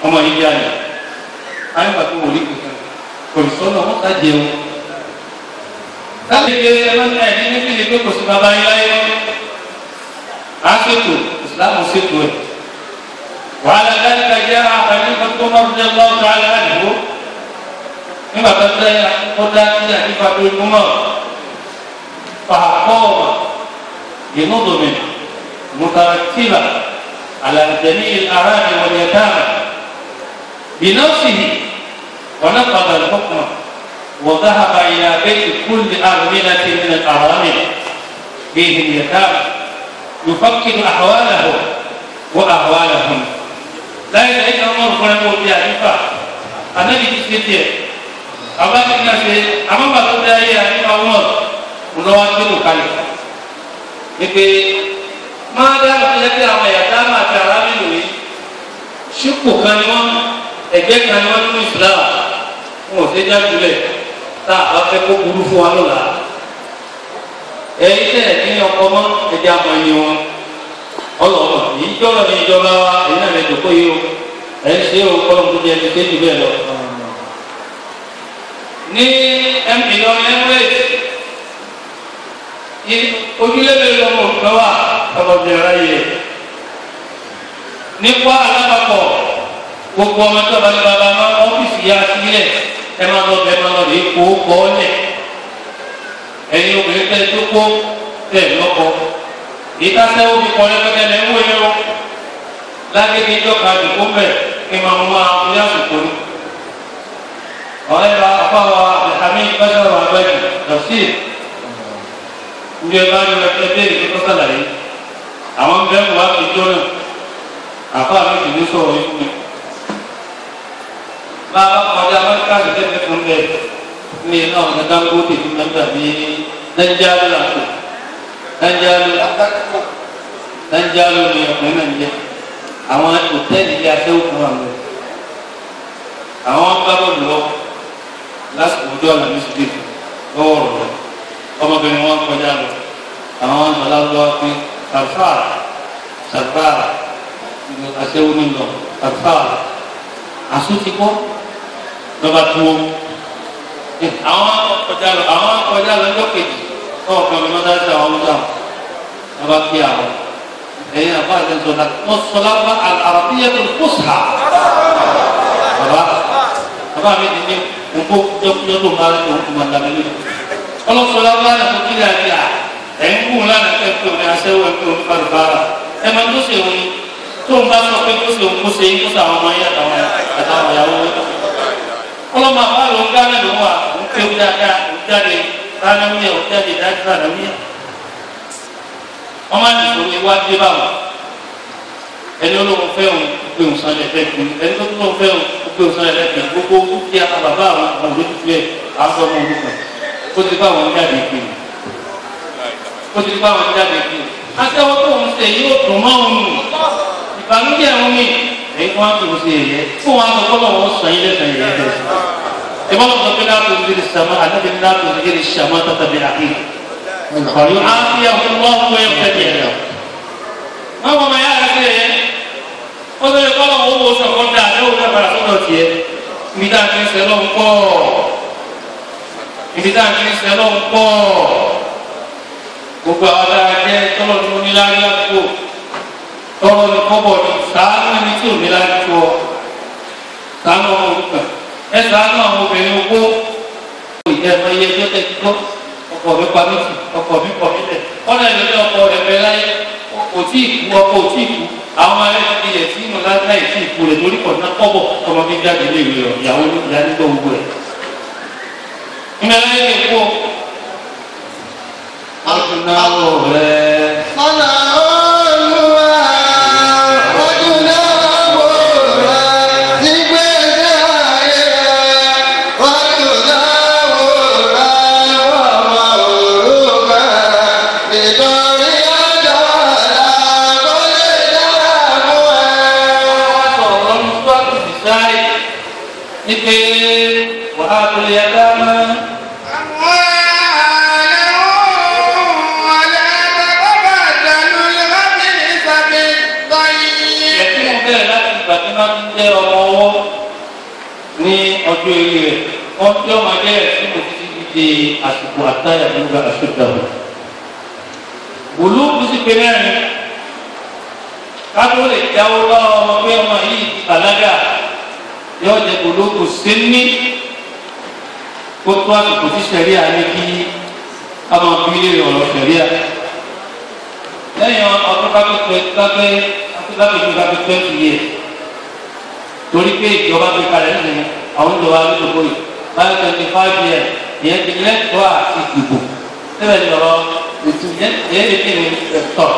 ọmọ yìí jáde ayé pàtó wòlíì kò sọ́nà wọ́n ká jẹun. láti ṣe ẹlọ́sìn ẹ̀dín ní kíni pé kò sí bàbá yín láyé wọn á ṣètò ìsìlámù ṣètò ẹ̀. wàhálà dáríkà jẹ́ àbáyé kótó mọ́tò lọ́wọ́ àlẹ́ àdìgbò nígbà tó tẹ́ ó dá sí àdìgbà tó kú mọ́ fàákọ́ بنظم مترتبة على جميع الأراضي واليتامى بنفسه ونقض الحكم وذهب إلى بيت كل أرملة من الأرامل فيه اليتامى يفكر أحواله وأهوالهم لا يدعي عمر فنقول يا إنفا النبي تسكتي أما الناس أما ما تدعي يا إنفا عمر ونواجه كالي ìpè máa dá ìpínlẹ̀ pé àwọn ẹ̀yàtá máa ti ara nílò yìí ṣípò kan ni wọ́n ẹgbẹ́ kan ni wọ́n nínú Islam wọn ò ṣe jájúlẹ̀ tá a bá fẹ́ kó burú fún wa lọ́la ẹ̀yìn tẹ̀ ní ọkọ̀ mọ́ ẹ̀jẹ̀ àmọ́ ẹni wọn ọlọ́ọ̀lọ́ yìí jọ́rọ̀ ní ìjọba wa èyí náà lè dòkó yìí o ẹ̀ ń ṣe o kọ́lọ́ tó di ẹni kéjì bẹ́ẹ̀ lọ. ní Ìlọrin Emirates ojúlébè lọ́mọ òkúta wà ọmọbìnrin ráyè nípa alábàpọ̀ gbogbo ọmọ tó bá ní bàbá máa ọ́fíìsì yá sílẹ̀ ẹ máa lọ bẹ́ẹ̀ máa lọ rí kó kọ́ lẹ̀ ẹ̀yin obìnrin tẹ́ tó kó tẹ̀ lọ́kọ ìtàsẹ́ omi kọ́ lẹ́gbẹ̀ẹ́ lẹ́ ń wé yẹn o lágbègbè ìjọba àdìgbò mẹ́ kí máa mú àwọn ilé àsìkò ní. ọ̀rẹ́ bá afáwa Abdulhamid bashar abẹ́jì lọ́sí ìgbé bá ní ẹgbẹ́ bẹ́ẹ̀ ní kọ́sálà yìí àwọn bẹ́ẹ̀ wá fi jọ náà àfa mi kì í sọ̀rọ̀ yìí fún mi. bá a bá kọjá amẹ́ríkà ní tẹ́tẹ́ fún bẹ́ẹ̀ ní iná ọ̀nà Dangote fún mẹ́ta ní Nàìjíríà làkó Nàìjíríà ní ọkùnrin náà ń jẹ àwọn hòtẹ́ẹ̀lì ilé aṣẹ́wó fún wa lọ. àwọn gbábọ́ọ̀lù lọ lásìkò ojú ọ̀nà ní sùdí lọ́wọ́ rọ̀ ọmọbìnrin wọn kọjá lọ àwọn ọlọ́lọ́ fi sàrfàrà aṣẹ́wó ní lọ sàrfàrà àsútikọ́ lọ́ba tó àwọn kọjá lọ ọjọ́ kejì náà kọ́ mi lọ́dá sí àwọn ọmọdé àwọn lọ́ba kí àwọn ẹ̀yìn àbá àti sọ̀dá wọ́n sọ̀lá bá àràbíyẹ́ tó fòsà bàbá mi ti ní nǹkó jọ́ tó máa ń tó máa dàbí lónìí ọlọ́sọ̀lá bá yà tó kílẹ̀ àti à ẹ̀ ń kú lánàá kẹ́kẹ́ omi aṣẹ́wó ẹ̀kẹ́ omi kàlùbárà ẹ̀ máa tó ṣe òun tó ń bá sọ pé kó ṣe òun kó ṣe kó ṣe àwọn ọmọ yẹn àtàwọn ìyàwó ọlọ́mọ àbá ló ń gánà ló wà ń ké omi dáadáa ń jáde ránàmíyà ń jáde dájú ránàmíyà ọmọ àti ìṣòro iwájú báwọn ẹni olóhùn fẹ́ òun gbé òun sanlẹ̀ lẹ́kì ẹni tó tó fẹ́ òun gbé òun sanlẹ̀ lẹ́kì gbogbo kí a bàbá àwọn olójútu ẹ̀ àwọn ọmọ olùkọ́ ó ti bá wọn jáde kí ó ti bá wọn jáde kí aṣẹ́wó tó ń ṣe yóò dùn mọ́ òun ìbànújẹ́ òun mi èyí tó wá tó ń ṣe èyẹ fún wa sọ fọlọ́ wọn sọ yín lẹ́sàn yẹn lẹ́sàn ìbọn lọ́sọ̀ pé láti ń ziri sàmà àti láti ń ziri sàmà tata bí àkè ọ̀yọ́ àfíà fún wọn wọ́n yẹ fẹ́ bìí ẹ̀ wọ́n mọ̀ máa yára sí ẹ̀yẹ ó lè fọlọ́ wọn wò sọ̀kọ́ dà ẹ̀ wọ́n dàgbàrà sọ́dọ̀ tiẹ̀ ibi tá a ti ń sẹ́ lọ́wọ́ pọ̀ ibi tá a ti ń sẹ́ lọ́wọ́ pọ̀ gbogbo àwọn tá a jẹ́ tọ́lọ̀ tó ní láyé àpò tọrọ ní kọ́bọ̀ ní ṣàánú ẹni tí ò ní láti tó ọ ṣàánú ọmọ òrukàn ẹ ṣàánú àwọn obìnrin opó ìjẹ ẹ̀fọ́ iye tó tẹ̀ tó ọkọ mi pa mí tì ọkọ mi kọ̀ mí tẹ̀ wọ́n lè lórí ọkọ rẹ̀ bẹ láyé kò tí ì kú ọkọ ò tí ì kú àwọn ará ti yẹ sí inú láì tí ì kú rẹ̀ lórí kọ̀ọ̀tà kọ́bọ̀ ọmọ mi jáde lé ìwé rẹ̀ ìyàwó ní ìyá nígbà gbogbo rẹ̀ ìmọ̀lẹ́ yẹn kú ọdún náà rẹ̀ ọ̀nà olúwa ọdún náà wò rẹ̀ nígbèsè ayé rẹ̀ ọdún náà wò rẹ̀ ọmọ òrùka nítorí ọjọ́ ọ̀la kò lè dára fún ẹ. ọ̀rọ̀ ń tó àtúntì sáré ní pé wàhálà lè yá dáná. Máa ń jẹ́ ọmọ ọwọ́ ní ọjọ́ eré rẹ̀ wọ́n tí ọmọ ẹgbẹ́ rẹ̀ sínú títí di àsìkò àtàyà nígbà àṣọdàbọ̀. Bùlúùkù sì pé mẹ́rin káàtó lè jáwọ́ bá ọmọ pé ọmọ yìí ti bàlágà yóò jẹ bùlúùkù sí ní kó tó àsìkò tí sẹ̀ríà ní kí ọmọ bílẹ̀ ọ̀rọ̀ sẹ̀ríà. Lẹ́yìn ọdún kápẹ́ 20 years. Torí pé ìjọba gbé kalẹ̀ nínú àwọn ìjọba alódòdó yìí báyọ̀ 25 years ìyẹn ti lẹ́tọ̀ọ́ àti ìdìbò síbẹ̀ ní ọ̀rọ̀ ètò ìyẹn lè kéde ẹ̀tọ́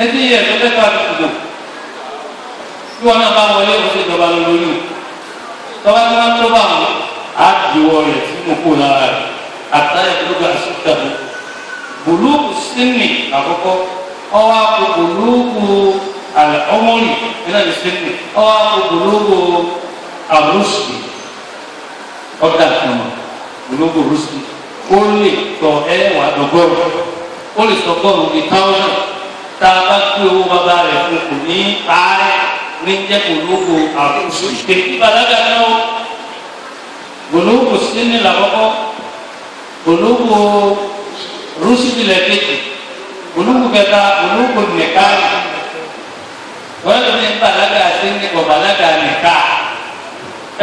ẹtí yẹ tó lẹ́tọ̀ọ́ àti ìdìbò bí wọn náà bá wọlé òun ìjọba lórí tọ́ba tí wọ́n tó bá wọn á diwọ́ rẹ̀ sínú kó lára rẹ̀ àtàyè tó gbà sùkàbù bùlùkù sínì àkọ́kọ́ ọwọ́ àpò bùlùkù ọmọlì nínú ìsinmi ọwọ́ àpò bùlùkù àrùsì ọ̀dà kan bùlùkù rùsì ó lè tọ ẹwà dọgọ́rùn ó lè sọ gọ́rùn ní táwọn tá a bá gbé owó bàbá rẹ̀ fún kò ní ààrẹ ní jẹ́ bùlùkù àrùsì kékeré bàlágà náà bùlùkù sínì làkọ́kọ́ bùlùkù rùsì tilẹ̀ kejì bùlùkù kẹta bùlùkù nìkan wọ́n lómi balaga sínú ọ̀balaga nìka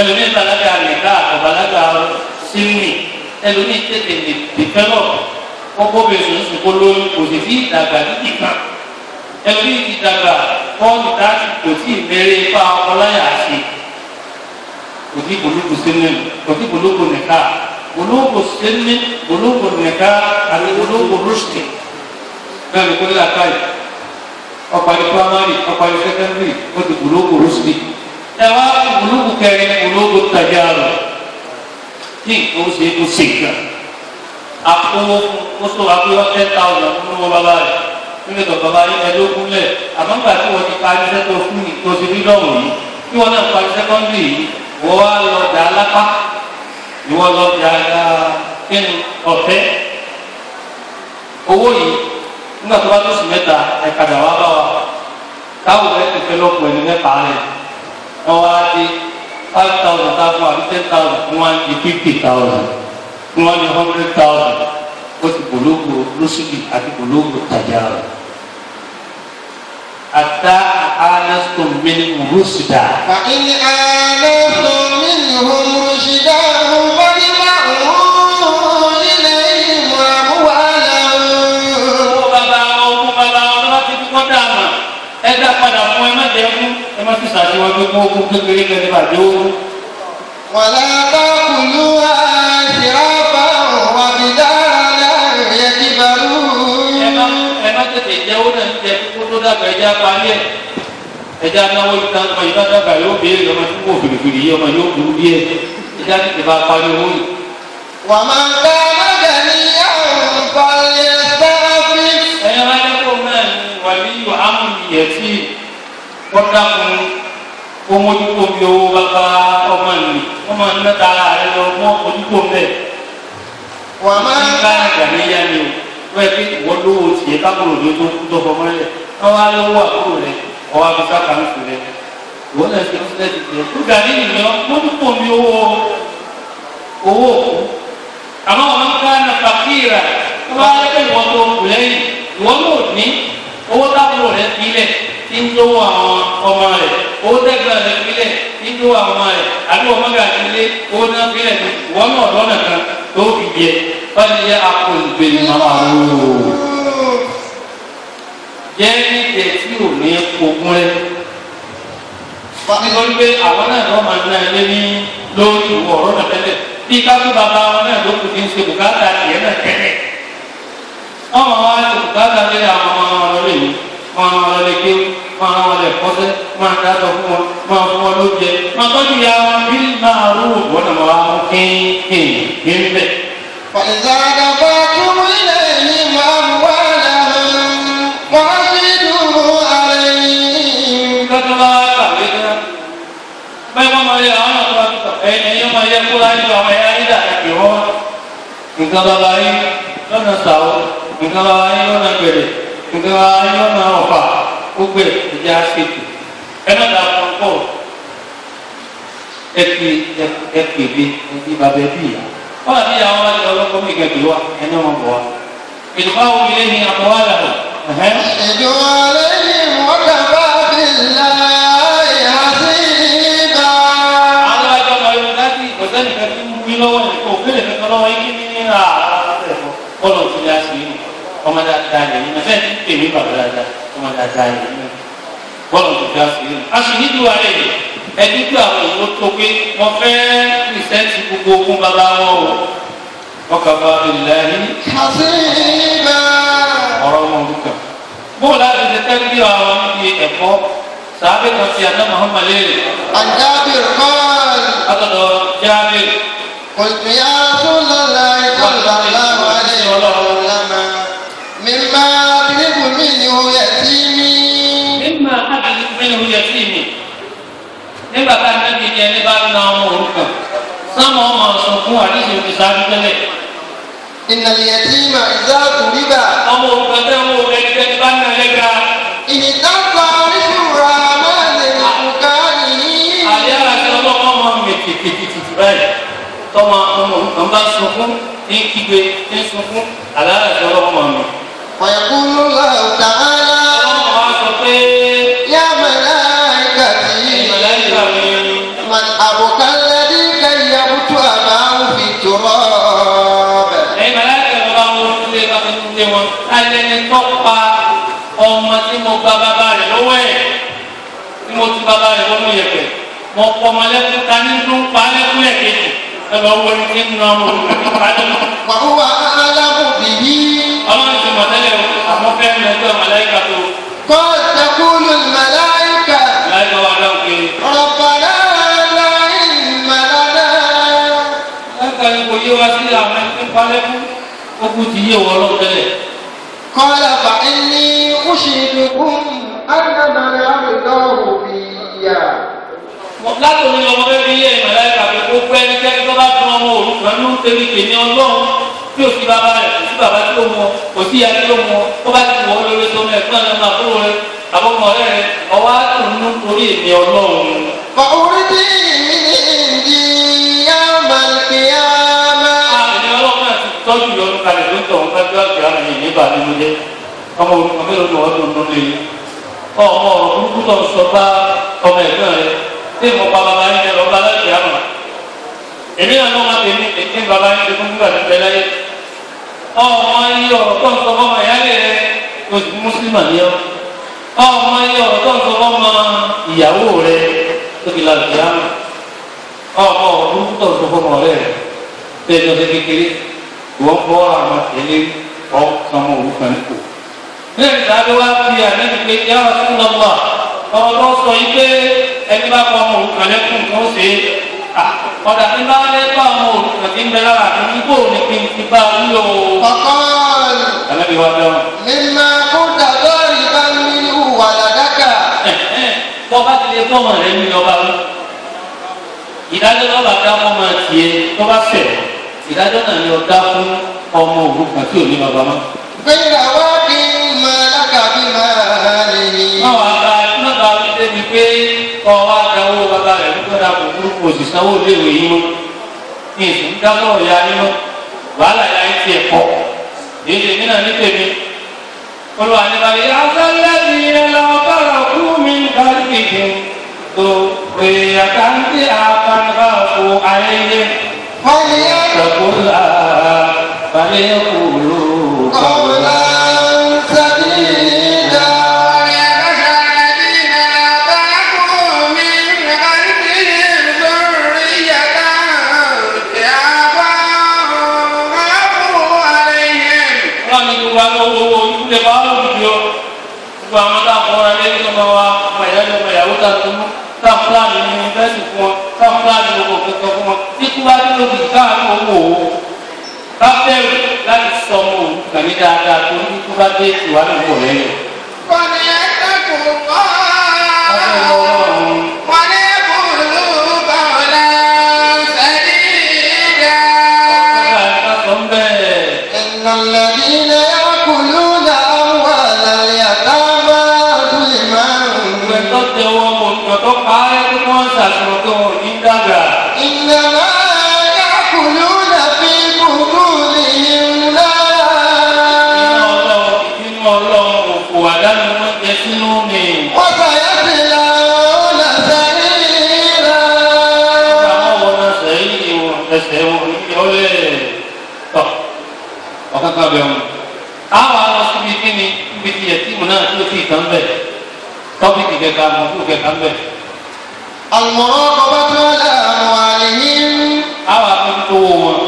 ẹlòmí balaga nìka ọ̀balaga sínú ẹlòmí tètè dìpẹ́lọ̀ kókó bẹ̀rẹ̀ sọ̀rọ̀ kó lóyún kò sì fi ìdàgbà títì kan ẹlòmí ti dàgbà fọ́ọ̀mù táàtì kò tí ì mẹ́rẹ́ fá ọláyà sí kò tí bùlùkù sínú kò tí bùlùkù nìka bùlùkù sínú bùlùkù nìka àti bùlùkù rúṣtì náà ní kó lè àkáyì ọ̀pàdé primary ọ̀pàdé secondary ó ti bùlùkù rúṣtì ẹ wá bùlùkù kẹrin bùlùkù tajà rẹ tí nǹkan ó ṣe é kó ṣe gbà àpò oṣù àpéwọ́ 10,000 nínú bàbá rẹ̀ nínú ìtọ̀ bàbá yìí ẹ̀dógún lẹ̀ àmọ́ nígbà tí wọ́n ti parí sẹ́tọ̀ fún mi tó ti rí lọ́wọ́ yìí tí wọ́n náà parí secondary yìí wọ́n wá lọ dà lápá ni wọ́n lọ dà kíni ọ̀fẹ́ owó yìí nígbà tó bá tó sì mẹ́ta ẹ̀kadà wá bá wa táwọn ẹ̀ ti fẹ́ lọ́pọ̀ ẹni mẹ́ta rẹ̀ wọ́n wá dé 5,000 táwọn àbí 10,000 fún wa di 50,000 fún wa di 100,000 ó ti bùlùkù lùsùlì àti bùlùkù tajà rẹ̀ àtà ànásùn mílíọ̀nù rúṣìdá. فإن آنستم منهم رشدا فادفعوا إليهم أموالهم. Ẹ dá padà fún ẹ má jẹ fún ẹ má ti ṣàṣewájú fún ogún kékeré kẹ́lẹ́ bàjẹ́ owó. ولا تأكلوها إسرافا وبدارا يكبروا. Ẹ má tètè jẹ́ owó náà ń jẹ kókó tó dàgbà ẹja parí ẹ̀. Ẹja náwó ìta ọmọ yìí bá dàgbà yóò béèrè ọmọ tí kò fìrìfìrì yìí ọmọ yóò dúró díẹ̀. Ẹja tètè bá parí owó yìí. ومن كان غنيا فليستعفف. Ẹ̀yẹ́ wá jẹ́ kó náà ní wàlíyù amúniyẹ̀tì kọ́dà fún omojúkò bí owó bàbá ọmọ nì ọmọ mẹ́ta rẹ lọ mọ́ ojúkò mẹ́. ومن كان غنيا ni o wọ́n yẹ kí wọ́n lówó tiẹ̀ kábòrò ní tó kú tọ́kọ mọ́lẹ̀ wọ́n wá lówó àkúrò rẹ̀ ọwọ́ abisa kan sùn rẹ̀ wọ́n lè ṣe ọ́sẹ̀ ti tẹ̀ tó gà ní ìyẹn ojúkò bí owó òkú àmọ́ wọn ká na fàkìrà wọ́n wá lẹ́kẹ̀ wọ́n tó kù lẹ́yìn wọ́n lò ní owó tábìlì rẹ̀ sílẹ̀ tí ń lówó àwọn ọmọ rẹ̀ owó tẹ́gbẹ́ rẹ̀ fílẹ̀ ń lówó àwọn ọmọ rẹ̀ àbí ọmọ rẹ̀ àti ilé owó náà fílẹ̀ ní wọ́n náà lọ́nà kan tó fi jẹ wọ́n yẹ akọ̀lùgbè máa wò jẹ́ ní tẹ̀ tí ò ní ogún rẹ̀ nítorí pé àwọn náà lọ́ máa ná ilé ní lórí ìwọ ọ̀rọ̀ náà tẹ́lẹ̀ bí káfí bàbá wọn náà ló kù ní ṣe bùkátà tiẹ̀ náà tẹ́lẹ̀ wọ́n máa wá ṣe bùkátà lé àwọn ọmọ wọn lórí yìí wọ́n máa lọ lè ké wọ́n máa lè kọ́sẹ́ wọ́n máa dájọ́ fún wọn máa fún wọn lóúnjẹ máa tọ́jú ya wọn bí máa rú wọn náà máa mú kéèké ń bẹ̀. فإذا دفعتم إليهم أموالهم وأشهدوا عليهم. kátó bá kàwé náà báyìí wọ́n máa yẹ àwọn náà tó wá tó ẹ̀yìn máa yẹ kó láyé àwọn ẹ̀yà ayédà àti ìwọ́n nǹkan bàbá yín lọ́nà sàwọ́ nǹkan bàbá yín lọ́nà gbẹ̀rẹ̀ nǹkan bàbá yín lọ́nà ọ̀fà gbogbo ìjà ṣètò ẹ má dàá fún pọ̀ ẹ pè bí ẹbí bàbá ẹbí yà wọ́n àti ìyá wọn lọ lọ́kọ́ mi kẹ́kẹ́ wá ẹni wọn bọ̀ wá ìdùkọ́ àwọn ilé ní àkọwá làwọn. أشهدوا عليهم وكفى بالله حسيبا. àwọn àjọ ọmọ yorùbá ti ìkọ̀sẹ́ nìkan tí ń wí lọ́wọ́ nìkan òkèlè kankan lọ́wọ́ yín ní bọ́ọ̀lù tí a sì ń ọmọ dáadáa lè nínú ẹ̀fẹ́ tí tèmi bàbá dáadáa ọmọ dáadáa lè nínú bọ́ọ̀lù tí a sì ń. a sì ní ìdúwà rẹ̀ yìí ẹbí tí àwọn èèyàn tó pé wọ́n fẹ́ rìsẹ́ǹtì gbogbo ogun bàbá wọn o wọ́n kà bá billahi حسيبا. ọ̀rọ̀ ọmọ òrukàn. bóòlù láti ṣe tẹ́lẹ̀ bí àwọn níbi ẹ̀kọ́ sàábẹ̀ kan fi àná Muhammad léèrè. عن جابر قال látọ̀dọ̀ Jábìr. قلت يا رسول الله صلى الله عليه وسلم مما أطلب منه يتيمي. mímà ábìlì mẹ́rin yẹ sí mi nígbà tá a nẹ́bi ní ẹni bá ná ọmọ òrukàn sáwọn ọmọ ọ̀sán fún àdéhùn ìsáájú tẹ́lẹ̀. إن اليتيم إذا ضرب ọmọ òrukàn tẹ́ wọ́n ẹnikẹ́ni bá ná ẹlẹ́gà. اهتز عرش الرحمن لبكائه. àyà àti ọlọ́mọ ọmọ mi tìtìtìtì báyìí tọ́mọ ọmọ òrukàn bá sunkún ní kígbe ní sunkún àyà àti ọlọ́mọ mi. ويقول الله تعالى ọlọ́mọ wa sọ pé يا ملائكتي ìmọ̀lẹ́yìn mi. من أبوك الذي كيبت أباه في التراب. ẹ̀yin mẹ́lẹ́kẹ̀ ló bá wọn lórí ilé bàbá tó dé wọn alẹ́ni tó pa ọmọ tí mo gba bàbá rẹ̀ lọ́wọ́ ẹ̀ tí mo ti bàbá rẹ̀ wọnú yẹ̀pẹ̀ mo pọ̀ ọmọ lẹ́kùn ká ní tó ń pa lẹ́kùn ẹ̀kejì ẹ lọ wọ ní kí n nà ọmọ òrùka ní padà. وهو أعلم به. ọlọ́run ti mọ̀ tẹ́lẹ̀ o àmọ́ fẹ́ mi ẹgbẹ́ màláìka tó قد تقول الملائكة màláìka wà lọ́wọ́ pé ربنا لا علم لنا. màláìka ni kò yé wa sí àwọn ẹni tó ń pa lẹ́kùn ó kú ti yé wọ lọ́wọ́ tẹ́lẹ̀. قال فإني أشهدكم أنما يرضاه في. látò ní ọmọ bẹ́ẹ̀ bí yé màláìka pé ó pẹ́ ní kẹ́kẹ́ tó bá tún ọmọ òrukàn ní tẹ́lẹ̀ pè ní ọlọ́run tí ò sí bàbá rẹ̀ kò sí bàbá tí ó mọ kò sí ìyá tí ó mọ ó bá ti wọ́ lórí tó mẹ́ fún ẹ̀rọ máa kúrò rẹ̀ àbọ̀mọ̀ rẹ̀ ọwọ́ àtúnú torí èmi ọlọ́run. فأرضي من عندي يوم القيامة. èmi ọlọ́run náà ti tọ́jú ìyọnu kalẹ̀ ló ń tọ̀ wọ́n fẹ́ gbé àmì yìí nígbà nínú jẹ́ ọmọ òrukàn mélòó ni wọ́n tó ń lé yìí ọmọ òrukú tó ń sọ bá ọmọ ẹ̀gbọ́n rẹ̀ tí mo pa bàbá yín lọ bá láti àmà èmi náà lọ́wọ́ tèmi èké bàbá yín lè fún nígbà tó tẹ láyé ọmọ yìí ọ̀rọ̀ tó ń sọ fọmọ ìyáálé rẹ oṣù mùsùlùmí ni ọ ọmọ yìí ọ̀rọ̀ tó ń sọ fọmọ ìyàwó rẹ tó fi láti àmà ọmọ òrùkú tó ń sọ fọmọ rẹ tẹ ẹjọ́ tẹ kékeré ìwọ́n fọ́ àwọn tẹ̀lé ọmọ òrukàn nípò ní ìdájọ́ wa fi àlejò pé yàrá sí lọ́wọ́ ọ̀rọ̀ sọ yìí pé ẹni bá kọ ọmọ òrukàn lẹ́kùn tó ṣe é ọ̀dà tí bá lé bá ọmọ òrukàn tí ń bẹ lára àti nígbò ní kí n ti bá wúlò. فقال àlejò wa dáhùn. مما كنت ضاربا منه ولدك. tó bá ti lè fọmọ rẹ ní ọba wí ìdájọ́ tó bá dá fọmọ tiẹ̀ tó bá fẹ̀ ìdájọ́ náà ni ọ̀dá fún ọmọ òrukàn tí ò ní bàbá mọ́. غير واق ما لك بماله. náà bá wí débi pé kọ́ wa dáwọ́ bàbá rẹ̀ nígbà tó kò burúkú òsì sanwó léwu yìí mọ́ ní ìsìn dáwọ́ ọ̀ya yín mọ́ wàhálà ya ń tiẹ̀ pọ̀ èyí lèmi náà ní tèmi olùwà ní balẹ̀ asálẹ́bí ẹ lọ bára kú ذرية ضعافا خافوا عليهم فاتقوا الله فليقولوا قولا سديدا ويخشى الذين لا تركوا من خلفهم ذرية ضعافا خافوا عليهم. wọ́n ní gbogbo àwọn owó ìdílé bá wù jọ gbogbo àwọn táwọn ọ̀rẹ́ lẹ́yìn ọmọ wa ọmọ ìyá lọ́mọ ìyàwó tá a tó mú táwọn fúlàní ní yunifásitì fún wọn táwọn fúlàní gbogbo kẹkẹ fún wọn títí wá ní lóbi káàánú owó o bá bẹ̀rù láti sọ ọmọ òun kàní dáadáa tó ní tó bá dé ìwádìí pọ̀ lẹ́yìn. wọ́n ní ẹ̀ẹ́dẹ́kùn kọ́ wọ́n ní kùlù kọ́lá sẹ́dídà. إن الذين يأكلون أموال اليتامى ظلما إنما يأكلون في بطونهم نارا وسيصلون سعيرا. ọ̀kan kan bẹ̀ wọn. àwọn àwọn síbi kí ni ibi tí yẹtìmù náà tó ti tán bẹ̀ tọ́pìkì kẹta mọ̀tò kẹta bẹ̀. المراقبة على أموالهم. àwọn akẹ́kọ̀ọ́ owó wọn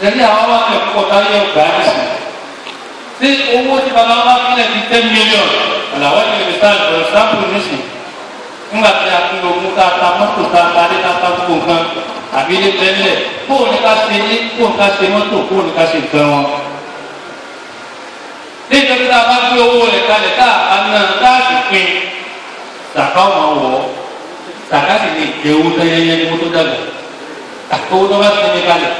sẹ́lẹ̀ àwọn akẹ́kọ̀ọ́ táyé ọgbà ẹ̀sìn. ṣé owó tí bàbá wa kílẹ̀ ti 10 million àlàwọ̀ ti lè sáà lọ sáàpù nísìn nígbà tí a fi ogun ká ta mọ́tò ká ta dé ká ta gbogbo nǹkan àbí ilé tẹ́lẹ̀ bóun ní ká ṣe ní bóun ká ṣe mọ́tò bóun ní ká ṣe nǹkan wọn. ní ìjọba tá a bá gbé owó rẹ̀ kalẹ̀ tá a ná tá a sì pin sàkà ọmọ wọ̀ ọ́ sàkà sì lè jẹ owó tẹ́yẹ́yẹ́ ní mọ́tò dàgbà àtọwọ́ tó bá ti ní kalẹ̀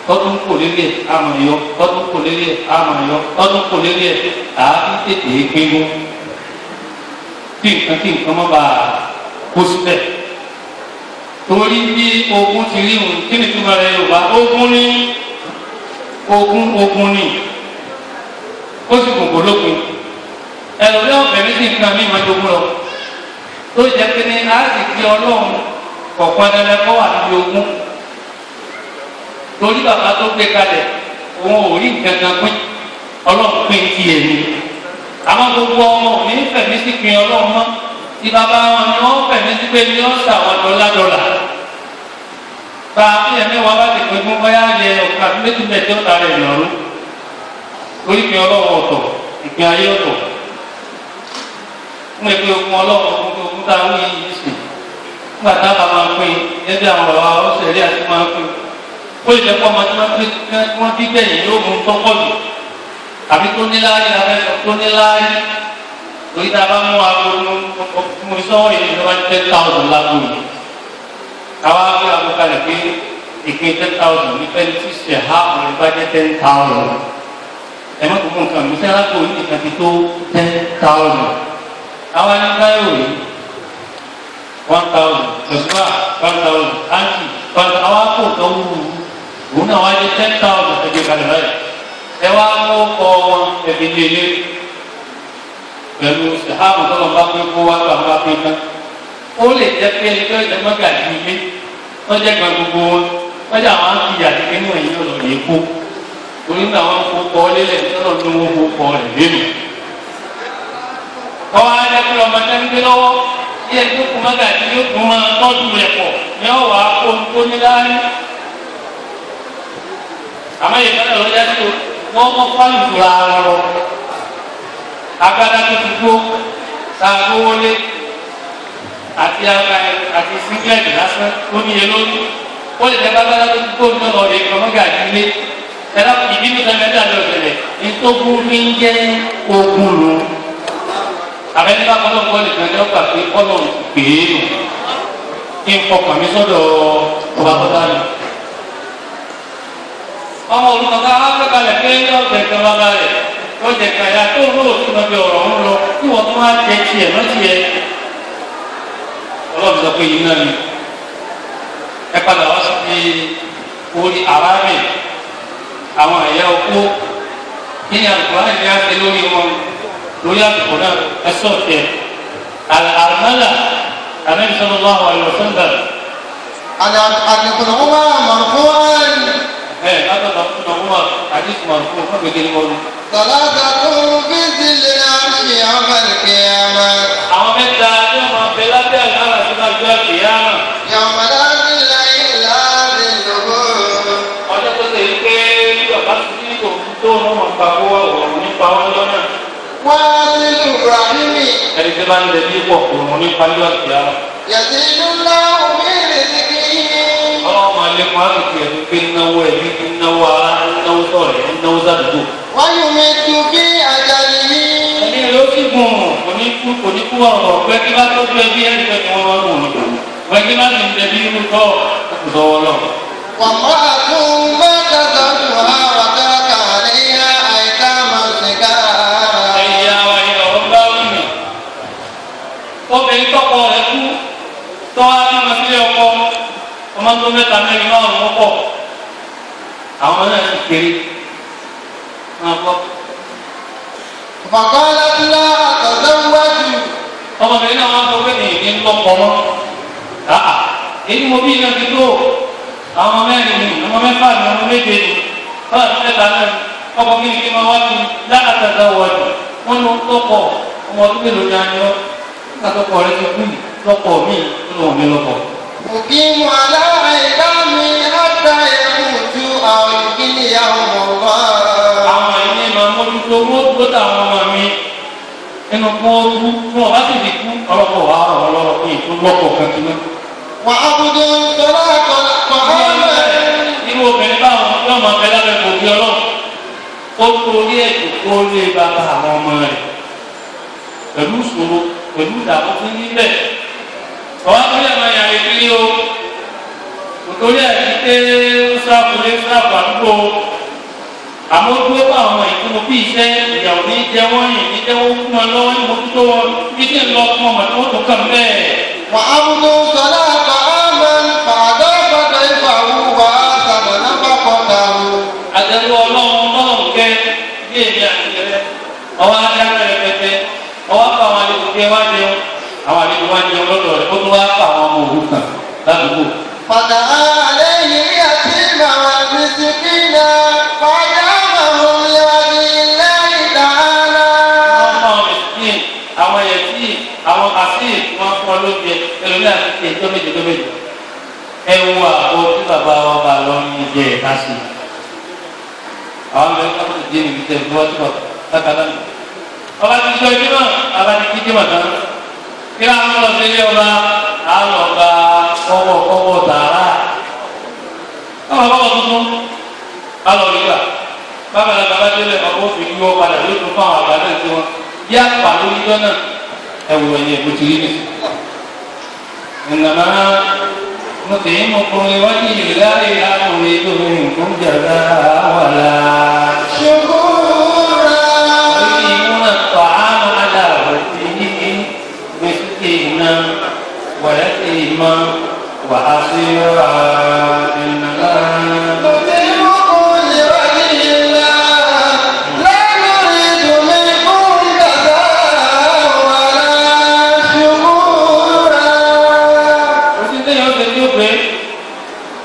tọ́tún kò lérí ẹ̀ àmọ̀ yọ tọ́tún kò lérí ẹ̀ àmọ̀ yọ tọ́tún kò lérí ẹ̀ àá tètè gbégbó kí nǹkan má bàa kó síbẹ̀ torí bí ogun ti rí òun kí ni túmọ̀ rẹ̀ Yorùbá ogun ní ogun ní ó sì kòkò lópin ẹlòmí ọ̀fẹ́ ní sí nǹkan mí máa dogun lọ tó jẹ́ pé ní láti fi Ọlọ́run kọ̀ọ̀kan dandan kọ́ wà níbi ogun torí bàbá tó gbé kalẹ̀ òun ò rí nǹkan kan pín Ọlọ́run pín ti èmi àwọn gbogbo ọmọ òní fẹ̀mí sí pin Ọlọ́run mọ́ tí bàbá wọn ni wọ́n fẹ̀mí sí pé ní ọ̀sà wọn dọ́là bá a fi ẹ̀mí wa bá ti pín fún báyà yẹ ọ̀kan àti méjì mẹ́tẹ́ ọ̀tá rẹ̀ lọ́rùn torí pin Ọlọ́run ọ̀tọ̀ ìpín ayé ọ̀tọ̀ fún ẹgbẹ́ ogun Ọlọ́run ogun tá a wí yìí sì nígbà tá a bá máa pín ẹgbẹ́ àwọn bàbá ọ̀sẹ̀ rí àti máa pín ó lè jẹ́ pọ́ ọmọ tí wọ́n bí gbẹ̀yìn yóò mú tọ́pọ̀ jù àbí tó ní láàrin abẹ́sọ̀ tó ní láàrin lórí tá a bá mú aago mú sọ́wọ́ yìí lọ́wọ́ 10,000 lágbo yìí káwá bí aago kalẹ̀ pé ìpín 10,000 ní pẹ́ẹ́lí tí ṣe háàpù rẹ̀ bá jẹ́ 10,000 ẹ̀ má tó mú nǹkan mi sẹ́yìn lágbo yìí nìkan ti tó 10,000 àwa ní báyọ̀ yìí 1,000 lọ́sùmá 1,000 áńtì àwa kò tọ́ wúru òun náà wá jẹ́ 10,000 ẹgbẹ́ kalẹ̀ báyìí ẹ wá mú ọkọ wọn ẹbí délé pẹ̀lú sàhámù tó lọ́n bá pé kó wá tó àwọn bá pé ká ó lè jẹ́ pé ẹni tó jẹ́ mọ́gà ní ilé wọ́n jẹ́ gbọ́n gbogbo wọn wọ́n jẹ́ àwọn àti ìyá kékeré ní ẹ̀yìn ọ̀nà yìí kó orí náà wọ́n kó kọ́ lélẹ̀ tọ́lọ̀ tó wọ́n kó kọ́ rẹ̀ lélu. ọwọ́ ajẹ́ pé ọmọ tẹ́ ń gbé lọ́wọ́ bí ẹni tó kú mọ́gà ní yóò tún máa tọ́jú rẹ̀ pọ̀ ní ọ̀wà kó ní láàrín. àmọ́ ìfẹ́ lọ́jà sí wọ́n mọ́ fáyì fúra lọ agbada tó ti gbó sàgbówólé àti sígẹ́ẹ̀tì lásán tó níye lórí ó lè jẹ́ agbada tó ti gbó ní ọ̀nà ọ̀dẹ̀ ìkọ̀mọ́gà nílé ẹ̀rọ ìbínú sẹ́mẹ́tà ló ṣẹlẹ̀ nítòkùn ní ń jẹ́ ogun lò àbẹ́ni bá kọ́ lọ́kọ́ nìkan ní ọgbà pé kọ́lọ̀ pè é nù kí n fọkàn mi sọ́dọ̀ ọba bọ́dá mi. ọmọ olùkọ́ta alágbèkalẹ̀ pé ọ̀gbẹ̀ kan bá bá rẹ̀ lọ́jẹ̀ kàyà tó ń lò tó lọ́bẹ̀ ọ̀rọ̀ ń lọ tí wọ́n tún wá jẹ tiẹ̀ lọ́tì ẹ̀ ọlọ́run sọ pé yìí náà ni ẹ padà wá sí orí aráàmì àwọn ẹ̀yà okó kí ni àlùkò láti ní àṣẹ lórí wọn lórí àlùkò náà ẹ sọ̀tẹ̀ àlùmọ́là Ànábì sallallahu alaihi wasallam. عن ابن عمر مرفوعا هذا هو حديث مرفوع ما بيجي يقول ثلاثة في ظل العرش يوم القيامة àwọn mẹ́ta ni wọ́n máa bẹ lábẹ́ àlàáfíà tó bá jọ ìyáàmà. يوم لا ظل إلا ظله ọjọ́ tó ṣe pé bí ọ̀gá tó ní òun tó ń mọ̀ nípa kó wà òun nípa wọn lọ́nà. واصل الرحم ẹni tí wọ́n ń lè bí pọ̀ òun nípa lọ́wọ́ ìyáàmà. يزيد الله من رزقه ọlọ́run máa lé fún àtúntò ẹ̀mí pé náwó ẹ̀mí náwó ara náwó sọ̀rọ̀ náwó sàdúgbò. ويمد في أجله ẹni ló sì gùn kò ní kú ọ̀rọ̀ pé kí bá tọ́jú ẹbí ẹni pé kí wọ́n máa gùn ní. wọ́n kí bá sì ń tẹ̀lé irú tọ́ ìdọ́wọ́ lọ. وامرأة مات زوجها وترك عليها أيتاما صغارا ẹ̀yà wa yẹ ọ̀rọ̀ bá wù mí. obìnrin tọkọ rẹ̀ kú tọ́ á sílé ọkọ ọmọ tó mẹ́ta mẹ́rin márùn-ún wọ́pọ̀ àwọn náà ti kéré máa gbọ́. فقالت لا أتزوج ọmọbìnrin náà wọ́n sọ pé ní lọ́pọ̀ mọ́ èyí mo bí iná ti tó àwọn mẹ́rin ni ọmọ mẹ́fà ni ọmọ méje ni báyìí mẹ́ta náà ọkọ̀ kí ni kí máa wá sí láàtàtà wọ̀ọ̀dù wọ́n ló lọ́pọ̀ ọmọ ọdún mélòó ni a ní ọ́ nígbà tó pọ̀ rẹ ti kú yìí lọ́pọ̀ míì nínú òun mi lọ́pọ̀. أقيم على عظامي حتى يموت أو يغنيهم الله àwọn ẹni máa mójútó mójútó táwọn ọmọ mi nínú kún ooru fún ọba sì fi kú ọlọ́pọ̀ wà á ọlọ́rọ̀ fún ìtúwọ́pọ̀ kankan náà. وعبد طلاق طعاما irú obìnrin báwọn yóò máa bẹ lábẹ́ kò bí ọlọ́run ó torí ẹ̀jẹ̀ kó lé bàbá àwọn ọmọ rẹ̀ pẹ̀lú ìṣòro pẹ̀lú ìdààmú fún níbẹ̀ ọ̀wá tó yẹ máa yàrá ìdílé o nítorí ẹ̀jí pé sáàpù lé sáàpù àdúgbò àmọ́ dúró bá àwọn ìtumọ̀ bí iṣẹ́ ìyàwó ní jẹ́ wọ́n yìí ní jẹ́ wọ́n fún wọn lọ́wọ́ ní mojútó wọn bí kí n lọ fún ọmọ tí wọ́n tó kàn bẹ́ẹ̀. وعبد طلاق طعاما فأضاف ضيفه وآثر نفقته àtẹ̀lú ọlọ́run kẹ́ bí èmi àtìlẹ́ ọwọ́ ajá pẹ̀lẹ́pẹ̀tẹ́ ọwọ́ pa àwọn àlejò kẹ́ wá jẹun àwọn àlejò wá jẹun lọ́dọ̀ rẹ̀ ó tún wá pa àwọn ọmọ òrukàn ládùúgbò. فدعا عليه اليتيم والمسكين فأجابهم لوجه الله تعالى ọmọ mẹsìkìn àwọn yẹtí àwọn àṣìí wọn fún ọ lóúnjẹ ẹlòmíà ti tẹ tó méje ẹ wo àbọ̀ tí bàbá wa bá lọ ní ìjẹ ẹ̀ka sí i àwọn mẹ́rin ká tó di níbi tẹ̀ fún ọtí bàbá lákàtà mi. ọba ti sọ ẹbí náà ọba ti kí jẹ́mọ̀ tán kí láwọn lọ sí ilé ọba àwọn ọba kọ́wọ́ tààrà ọba bọ́wọ́ tuntun alọ̀ nígbà bàbá la bàbá délẹ̀ ọkọ̀ òfin yíwọ́ padà yóò tún fún àwọn àgbà náà sí wọn yá pa lórí jọ náà ẹwù ẹ̀yẹ kò tí rí ní. ìnàmá mo tì í mo kún iwájú ìláyé àkùnrin tó fi nǹkan jàdá wàlá. شكورا ويقيمون الطعام على حبه مسكينا ويتيما وحصيرا إنما نطعمكم لوجه الله لا نريد منكم جزاء ولا شكورا òsì tẹ́yìn ọ̀sẹ̀ tí ó pé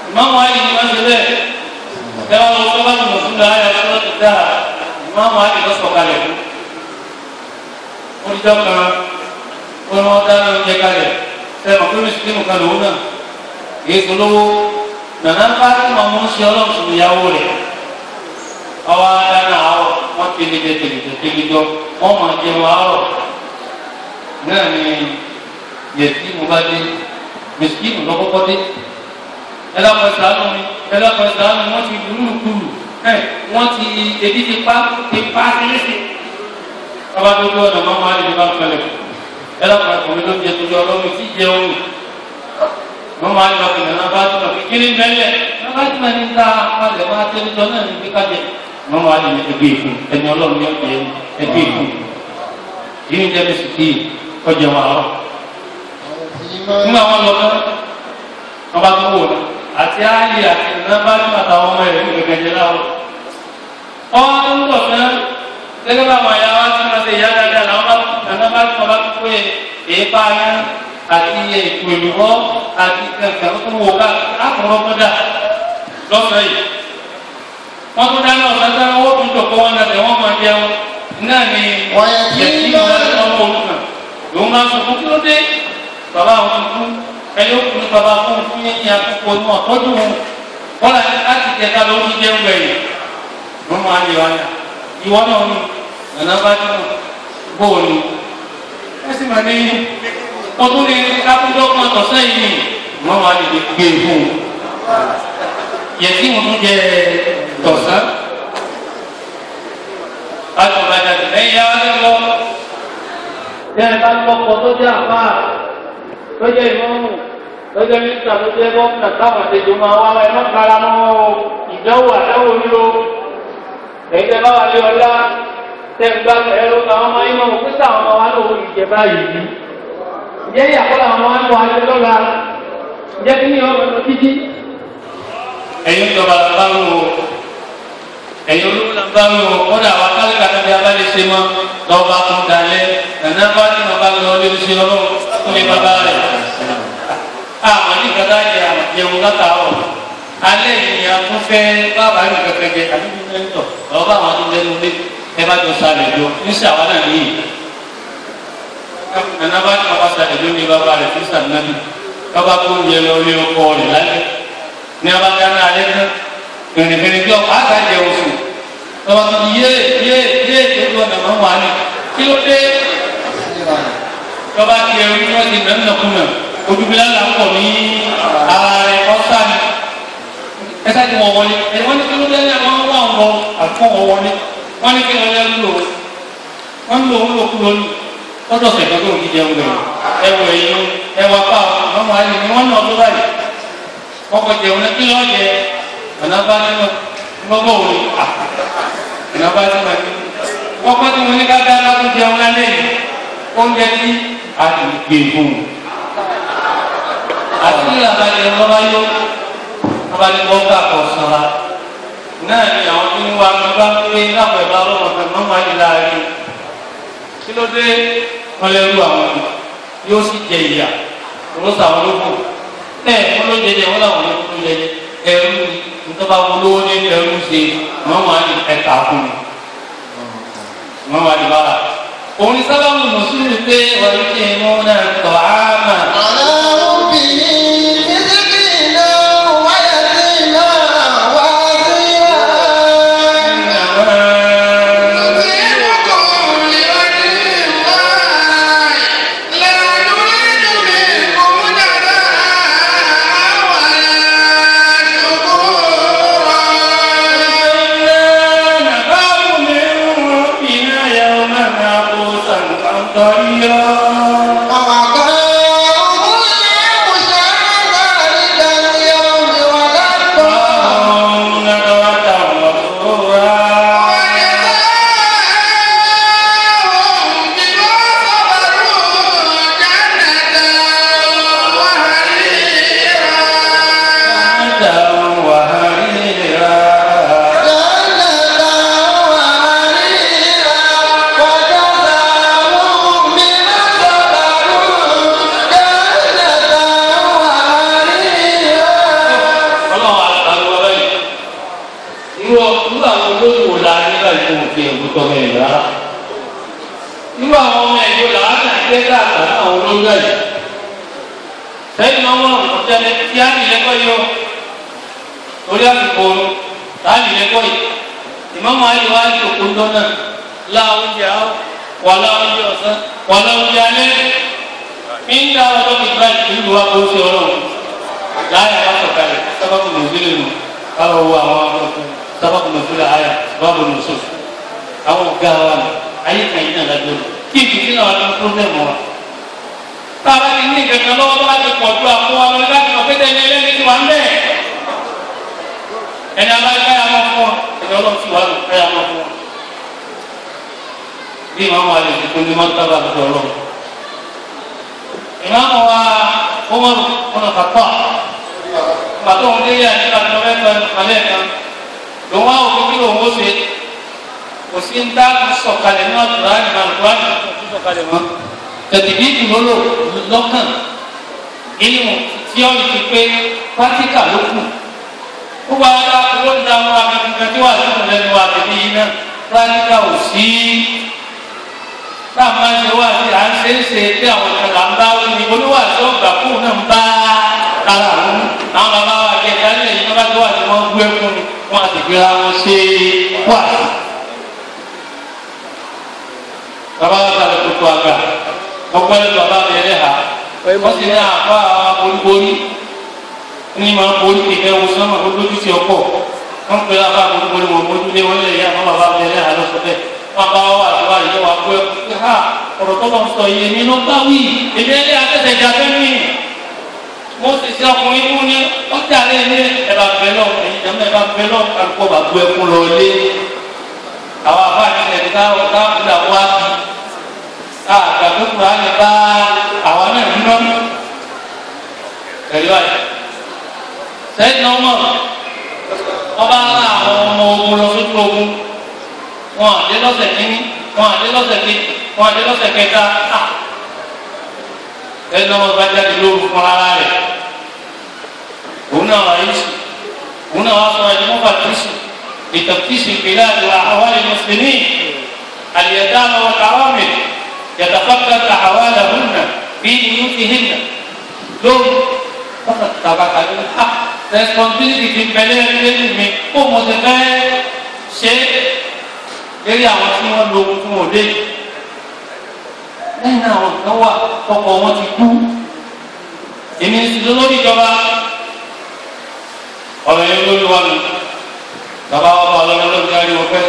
ìmáàmù ayé ni wọ́n ṣe bẹ́ẹ̀ ẹ wá lọ sọ́wọ́ ní mùsùlùmí ayé ọ̀sẹ̀ tó dáa ìmáàmù ayé lọ sọ̀ kalẹ̀ fún oníjọ́ kan wọ́n dáná oúnjẹ kalẹ̀ sẹ́wọ̀n pé mùsùlùmí kan lòun náà èyí tó lówó nàná bá tí wọn mú sí ọlọ́run sùn ìyàwó rẹ̀ ọwọ́ dáná àárọ̀ wọ́n tẹ̀lé wọ́n máa jẹun àárọ̀ náà ni yẹtí mo bá dé mẹsìkìnì lọ́kọ́kọ́ dé ẹlọ́pàá sàánù mi wọ́n ti gbúrúgbúrú wọ́n ti ebi ti pa kérésì ọba tó tó ọ̀nà máa máa lè bá kalẹ̀ ẹlọ́pàá ọkùnrin ló ń jẹ tó jẹ ọlọ́run tí jẹun wọ́n máa ń lọ kìnnà náà bá tó lọ kékeré mẹ́lẹ̀ náà bá tó máa ní ta alẹ̀ máa tẹ́lẹ̀ tọ́ náà ní pé kájẹ wọ́n máa lè ẹgbẹ́ ìfún ẹni ọlọ́run ní ọ̀jẹ̀ ẹgbẹ́ ìfún yìí ń jẹ́ mẹsìkìnì ọjà wọn àárọ̀ nígbà wọn lọ bá wọn bá tó wò àti ààyè àti ìnáwó àtàwọn ọmọ rẹ̀ ní gẹ́gẹ́ láwọn. ọwọ́ tó ń bọ̀ fún gẹ́gẹ́ bá wọn yà wá tí wọ́n ṣe ìyá dáadáa làwọn bá nàná bá tó bá tó pé èépa ayá àti ètò ìlúwọ́ àti kẹ̀kẹ́ tó ń wò ká àkùrọ̀ mọ́dà lọ́sọ̀ yìí. wọ́n tún dáná ọ̀sán sára wọ́n tún jọ̀kọ́ wọn náà wọ́n máa jẹun náà ni yẹ̀tí ọmọ olùkàn lòun máa sọ fún kí ló dé bàbá àwọn tuntun ẹni ó kún ní bàbá fún yẹn àkókò náà tọ́jú wọn wọ́n láti jẹta ló ń jẹun gbẹ̀yìn wọ́n máa lè wá yà ìwọ náà ní nàná bá dínà bóòlù ẹ sì máa ní wọ́n tún ní kápúndọ́ kan tọ̀sán yìí wọ́n máa lè gbé fún un yẹtí wọn tún jẹ tọ̀sán alùpàdà lẹ́yìn yára lọ tẹ́ ẹ bá lọ́kọ̀ tó jẹ́ àpá tó jẹ́ ìmọ̀ọ́mù tó jẹ́ mínísítà tó jẹ́ gọ́ọ̀nà táwọn àtẹ̀jọ́ máa wá ẹ má kára mọ́ ìdánwò àdáwò nílò ẹ̀jẹ̀ bá wà lé ọlá tẹ́ ẹ gbá ẹ̀rọ àwọn ọmọ yín náà pín sáwọn ọmọ wa náà wò ìjẹ báyìí ìjẹ́ ìyàkọ́ làwọn ọmọ wa ń wọ adé lọ́la ìjẹ́ kí ni ọmọ tó títí ẹ̀yin ìjọba bá ń wo ẹ̀yin olówó bá ń wo kọ́dà àwọn akálẹ̀ká tó bí abáyé ṣe mọ́ lọ́wọ́ bá tún dalẹ̀ nàná bá ní bàbá lọ lé oṣù ọlọ́run tó lé bàbá rẹ̀. àwọn ní kàtà jẹ àjẹun látàárọ̀ alẹ́ yìí a tún fẹ́ bàbá rẹ̀ kẹ̀kẹ́ jẹ àbí bí wọ́n ń tọ̀ lọ́wọ́ bá àwọn tó lẹ́nu lé ẹ bá jọ sálẹ̀ jọ níṣẹ́ àwọn náà nìyí. nàná bá ní bàbá sálẹ̀ jọ ní bàbá rẹ̀ fún sàmínàbí bàbá tó ń yẹ lọ lé ọkọ rẹ̀ lálẹ́ ní abakana alẹ́ náà fèrèfèrè bí ọkọ̀ àtàjẹ oṣù lọ́wọ́ tó yé tó ọ̀nà máa wà ní kí ló dé lọ́ba ti ẹrú tí wọ́n ti nà nàkúnà ojúbílá là ń pọ̀ ní ara rẹ̀ ọ̀sá ni ẹ̀sá ti wọ̀ wọlé ẹ̀ wọ́n ní kí ló dé ní àwọn wà ń wọ àkọ́ wọ̀ wọlé wọ́n ní kí ló dé ń lò wọ́n ń lò ń lò kú lónìí lọ́dọ̀ sẹ̀kọ́ tó kí jẹun bẹ̀rẹ̀ ẹ̀wọ̀ ẹ̀yìn ẹ̀wà pa ọmọ àlè ni wọ́n nà ọdún báyìí ọkọ jẹun ní kí ló jẹ ọ̀nàbá nínú gbogbo òní ọ̀nàbá nínú ọkọ tí mo ní ká dá lọ́dún jẹun lálẹ́ yìí oúnjẹ tí a ti gbé fún un àti ní àbájẹ lọ́ba yó lọ́ba ní bọ́ńkà kọ̀ sanra náà ni àwọn tí wọ́n wá bá ń gbé lápò ẹ̀bá ọlọ́mọ kan máa máa yí láàrin kí ló dé ọlẹ́rú àwọn yóò sì jẹ ìyà òun sàwọn lókun wọ́n ló jẹjẹ wọ́n làwọn yóò tó jẹjẹ ẹrú nítorí àwọn olówó ní ẹrú ṣe wọ́n wà ní ẹ̀ka fún mi wọ́n wà ní bára. òun ní sábàmù mùsùlùmí pé wọ́n ti mú náà tọ̀ ámà. àná obìnrin fíjìkì náà wáyà sí náà wá sí wá. irú àwọn ọmọ ẹ̀yọ́ làwọn àti ẹgbẹ́ àgbà àwọn olóńgbò yìí sẹ́yìn máa wọ́n ọ̀tẹ́lẹ̀ tí a nì lẹ́kọ̀ọ́ yìí ó torí àsìkò tá a nì lẹ́kọ̀ọ́ yìí ìmọ̀mọ́ ayé wa ti òkú ńdọ́ náà láwọn oúnjẹ àwọn wà láwọn oúnjẹ ọ̀sán wà láwọn oúnjẹ alẹ́ ń dá ọjọ́ kíkà ìlú wa kó sí ọlọ́run láyà bá sọ̀kalẹ̀ sábàbù nùsílẹ̀ nù káwọ́ wo àwọn akọ̀tún sábàbù nùsílẹ̀ àyà sábàbù nùsílẹ̀ àwọn ọ̀gá wa nù ayé kan yìí náà lájọ́ lò kí ìdílé náà wà ní pírọ́blẹ̀mù wa. táwa ti ní ìgbẹ̀kan lọ́wọ́ bá ti pọ̀ ju àpò wa lọ láti mọ̀ pé tẹ̀lé ẹlẹ́ni ti wà ń bẹ̀. ẹni abáyé káyà máa fún ọ ẹni ọlọ́run ti wà lò káyà máa fún ọ. bí màmú wa lè fi kún ní mọ́tàbà lọ́dọ̀ ọlọ́run. ìmáàmù wa ó wọ́n ọ̀nà kàtọ́ pàtó òun dé yà nígbà tí wọ́n fẹ́ alẹ́ kan lòun wá òkú kí lòun ó ṣe kò sí ń dá sọ̀kalẹ̀ náà Kùránì máa Kùránì tó sọ̀kalẹ̀ mọ́ tẹ̀tìbí ìlólò lọ́kàn ilmu tíọ́rì ti pé pátíkà ló kù gbogbo ara owó ń da wọn akẹ́kọ̀ọ́ tí wà lẹ́nu lẹ́nu wa tẹ̀lé yìí náà pátíkà ò sí táwọn máa ń ṣe wá sí à ń ṣe é ṣe pé àwọn ìkànnì à ń bá wí ni olówó àti ọgbà fóun náà ń bá ara wọn àwọn bàbá wa jẹ ìdálẹ́ yìí wọ́n bá tó wà tí wọ́n gbé fún ni wọ́n á sì gbéra wọn ṣe wà sí. bàbá wa sàlẹ̀ tuntun àgbà wọ́n pẹ́ lẹ́nu bàbá mi ẹlẹ́hà wọ́n sì ní àpá olúborí ní máa ń borí ìfẹ́ wo sọ́mà ó lójú ti ọ̀pọ̀ wọ́n pẹ́ lábá olúborí wọn mójú lé wọ́n lè yá àwọn bàbá mi ẹlẹ́hà lọ́sọ̀ bẹ́ẹ̀ wọ́n bá wà tó wà yẹ wà pé ha ọ̀rọ̀ tó lọ sọ yìí èmi ló bá wí èmi ẹlẹ́ akẹ́sẹ̀jà fẹ́ mi mo sì ṣe ọkùnrin fún ni ó jàre ní ẹ̀bà bẹ́lọ̀ ẹ̀yìn jẹ́mọ́ ẹ̀bà bẹ́lọ̀ kálukọ́ bá gbọ́ ẹkún lọ lé àwọn àbá mi ẹ̀ ká ọ̀dà wá bí àgbàdo kura ni bá àwọn náà ń lọ ẹ̀rí wáyé sẹ́yìn náà mọ̀ wọ́n bá rán àwọn ọmọ ogun lọ sójú ogun wọn àdé lọ́sẹ̀ kínní wọn àdé lọ́sẹ̀ kejì wọn àdé lọ́sẹ̀ kẹta sẹ́yìn náà wọ́n bá jáde lóru fún ara rẹ̀ òun náà wà yíṣu òun náà wà sọ ẹni mọ́fà tìṣù ìtàkìṣù ìpìlẹ̀ àti àwárí mùsùlùmí àlìyẹ̀dá lọ́wọ́ tàwámì يتفقد أحوالهن في بيوتهن لو فقط تبقى الحق responsibility ti bẹ̀rẹ̀ lẹ́nu mi kó mo ti fẹ́ ṣe lérí àwọn tí wọ́n lo ohun tí wọ́n lé lẹ́yìn àwọn kan wà tọkọ wọn ti kú èmi ń sìn lórí ìjọba ọ̀rọ̀ yẹn lórí wa mi bàbá wa bá ọlọ́run ló ń darí wọn pẹ́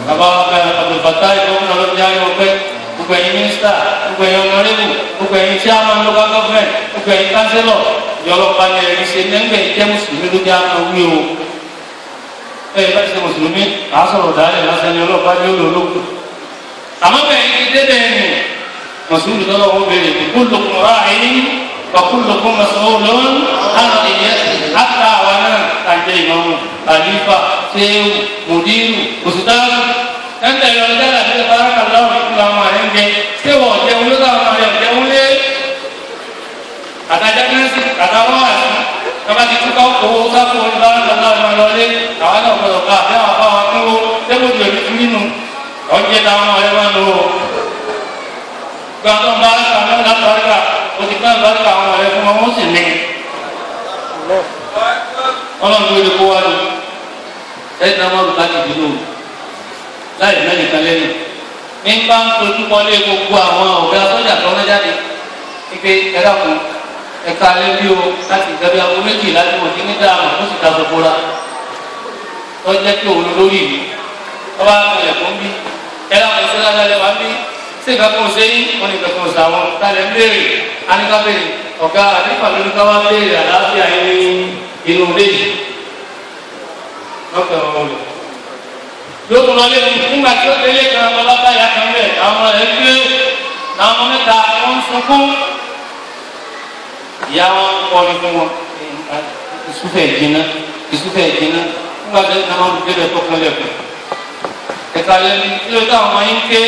bàbá wa bá àbùbàtà ìfowópamọ́ ló ń darí wọn pẹ́ gbogbo ẹ̀yin mínísítà gbogbo ẹ̀yin ọ̀nàrẹ́bù gbogbo ẹ̀yin chairman local government gbogbo ẹ̀yin councillor yọlọpàá ní ẹ̀rí ṣe lẹ́gbẹ̀ẹ́ ìjẹ́ mùsùlùmí ló jẹ́ àmọ́ wí o ẹ̀ bá ṣe mùsùlùmí àásọ̀rọ̀ dálẹ̀ lásán ní ọlọ́pàá ní olóòlógún àmọ́ bẹ́ẹ̀ ní dédé ẹ̀yìn mùsùlùmí lọ́wọ́ wọn bèrè pé kullukum ra'in wa kullukum mas'ulun 'an ra'iyyatihi àtà àwọn náà àjẹ́ ìmọ̀mù àlífà ṣéwù mùdírù òṣìṣẹ́ ẹnitẹ yọrọdẹ la ti fara ka lọ ìtura ọmọ rẹ ń jẹ ṣé wọ jẹun ló dáwọn ọmọ rẹ jẹun lé àtàjà kẹsì àtàwọn àti kaba ti túká owó sáfù oníbàárà lọ́nà ọmọ lọlé àwọn náà gbọ́dọ̀ ká àbí àwọn afáwọn akínwó sẹbù jù èmi tún nínú ọjẹ táwọn ọmọ rẹ máa ń lò ó gbàtọ ń bá àgbà náà látọríkà o ti gbà lọríkà àwọn ọmọ rẹ fún wọn ó sì ní Ọlọ́run ló lè kó wá lò ẹni náà wọn bá ti dìbò láì mẹ́rin kan lẹ́yìn ní bá ń tojú mọ́lé gbogbo àwọn ọ̀gá sọ́jà tó ń jáde wípé ẹ̀rọ kù ẹ̀ka lẹ́bí o láti ìgbàgbé aago méjì láti wọ̀ ní dáàmú tó sì dáàbò bóra tó jẹ́ pé òun lórí mi wọ́n bá kalẹ̀ fún bí ẹ̀rọ kù sí lálẹ́ wá bí sí ìgbà kan ṣe yín wọ́n ní ìgbà kan ṣe àwọn kalẹ̀ ń béèrè aníká béèrè ọ̀gá àdífà lórí ká wá béèrè àlàáfíà inú ilé yìí lọ́kàn wọn lò yóò tún lọ lẹ́nu nígbà tí ó délé kan ọlọ́pàá yà kan bẹ́ẹ̀ àwọn ẹ̀ gbé àwọn ọmọ mẹ́ta wọ́n ń sunkún ìyá wọn kọrin fún wọn ìsúfẹ̀ ìjìnà nígbà tí wọ́n máa ń débẹ̀ tó kún lẹ́kùn ẹ̀ka lẹ́nu tí ó táwọn ọmọ yín ké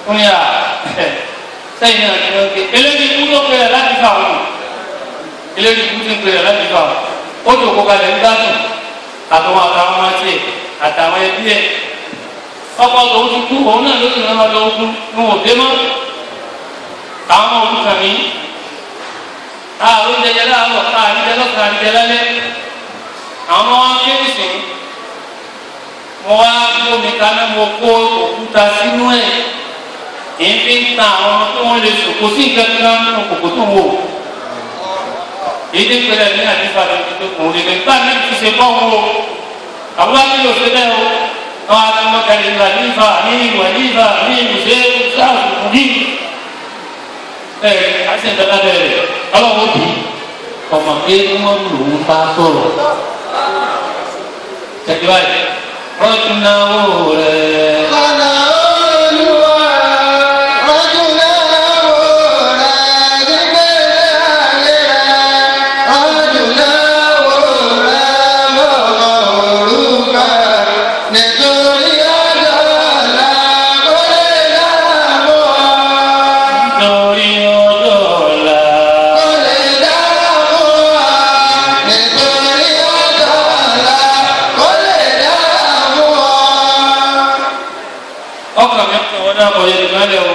fún yà sẹ́yìn náà ti wọ́n ké eléyìí kú ló pè é láti fà wọn eléyìí kú tó pè é láti fà wọn ó tó kó kalẹ̀ ń gbádùn àtàwọn máa tiẹ̀ àtàwọn ẹbí ẹ ọkọ lòun ti kú òun náà ló sì rán lọ ogun ní òde mọ àwọn olùkàn mi àwọn oúnjẹ láàárọ̀ àríjẹ lọ́sàn àríjẹ lálẹ́ àwọn ọmọ wọn ké nìsín mo wá gbómi kaná mo kó òkúta sínú ẹ èyí fi ń ta àwọn ọmọ tó wọn lè sùn kò sí nǹkan kan nínú kòkó tó ń wò èyí tó pẹlẹ ní àdìfà tó ti tó kùn lè lè gbà ní ti ṣe bọ́ wọn o àwọn bá nílò ṣe bẹ́ẹ̀ o àwọn akẹ́kọ̀ọ́ ìlú àdìfà ní ìlú àdìfà ní ìlú ṣe sáàbù ní àti ìjọba bẹ̀rẹ̀ ọlọ́wọ́ bí ọmọ pé wọ́n lò ń bá sọ̀rọ̀ ṣèkíwáyé rọ́ọ̀tún náà wò rẹ̀. Nítorí ọjọ́ ọ̀la. náà kọ̀ yẹ nìkan lẹ̀ o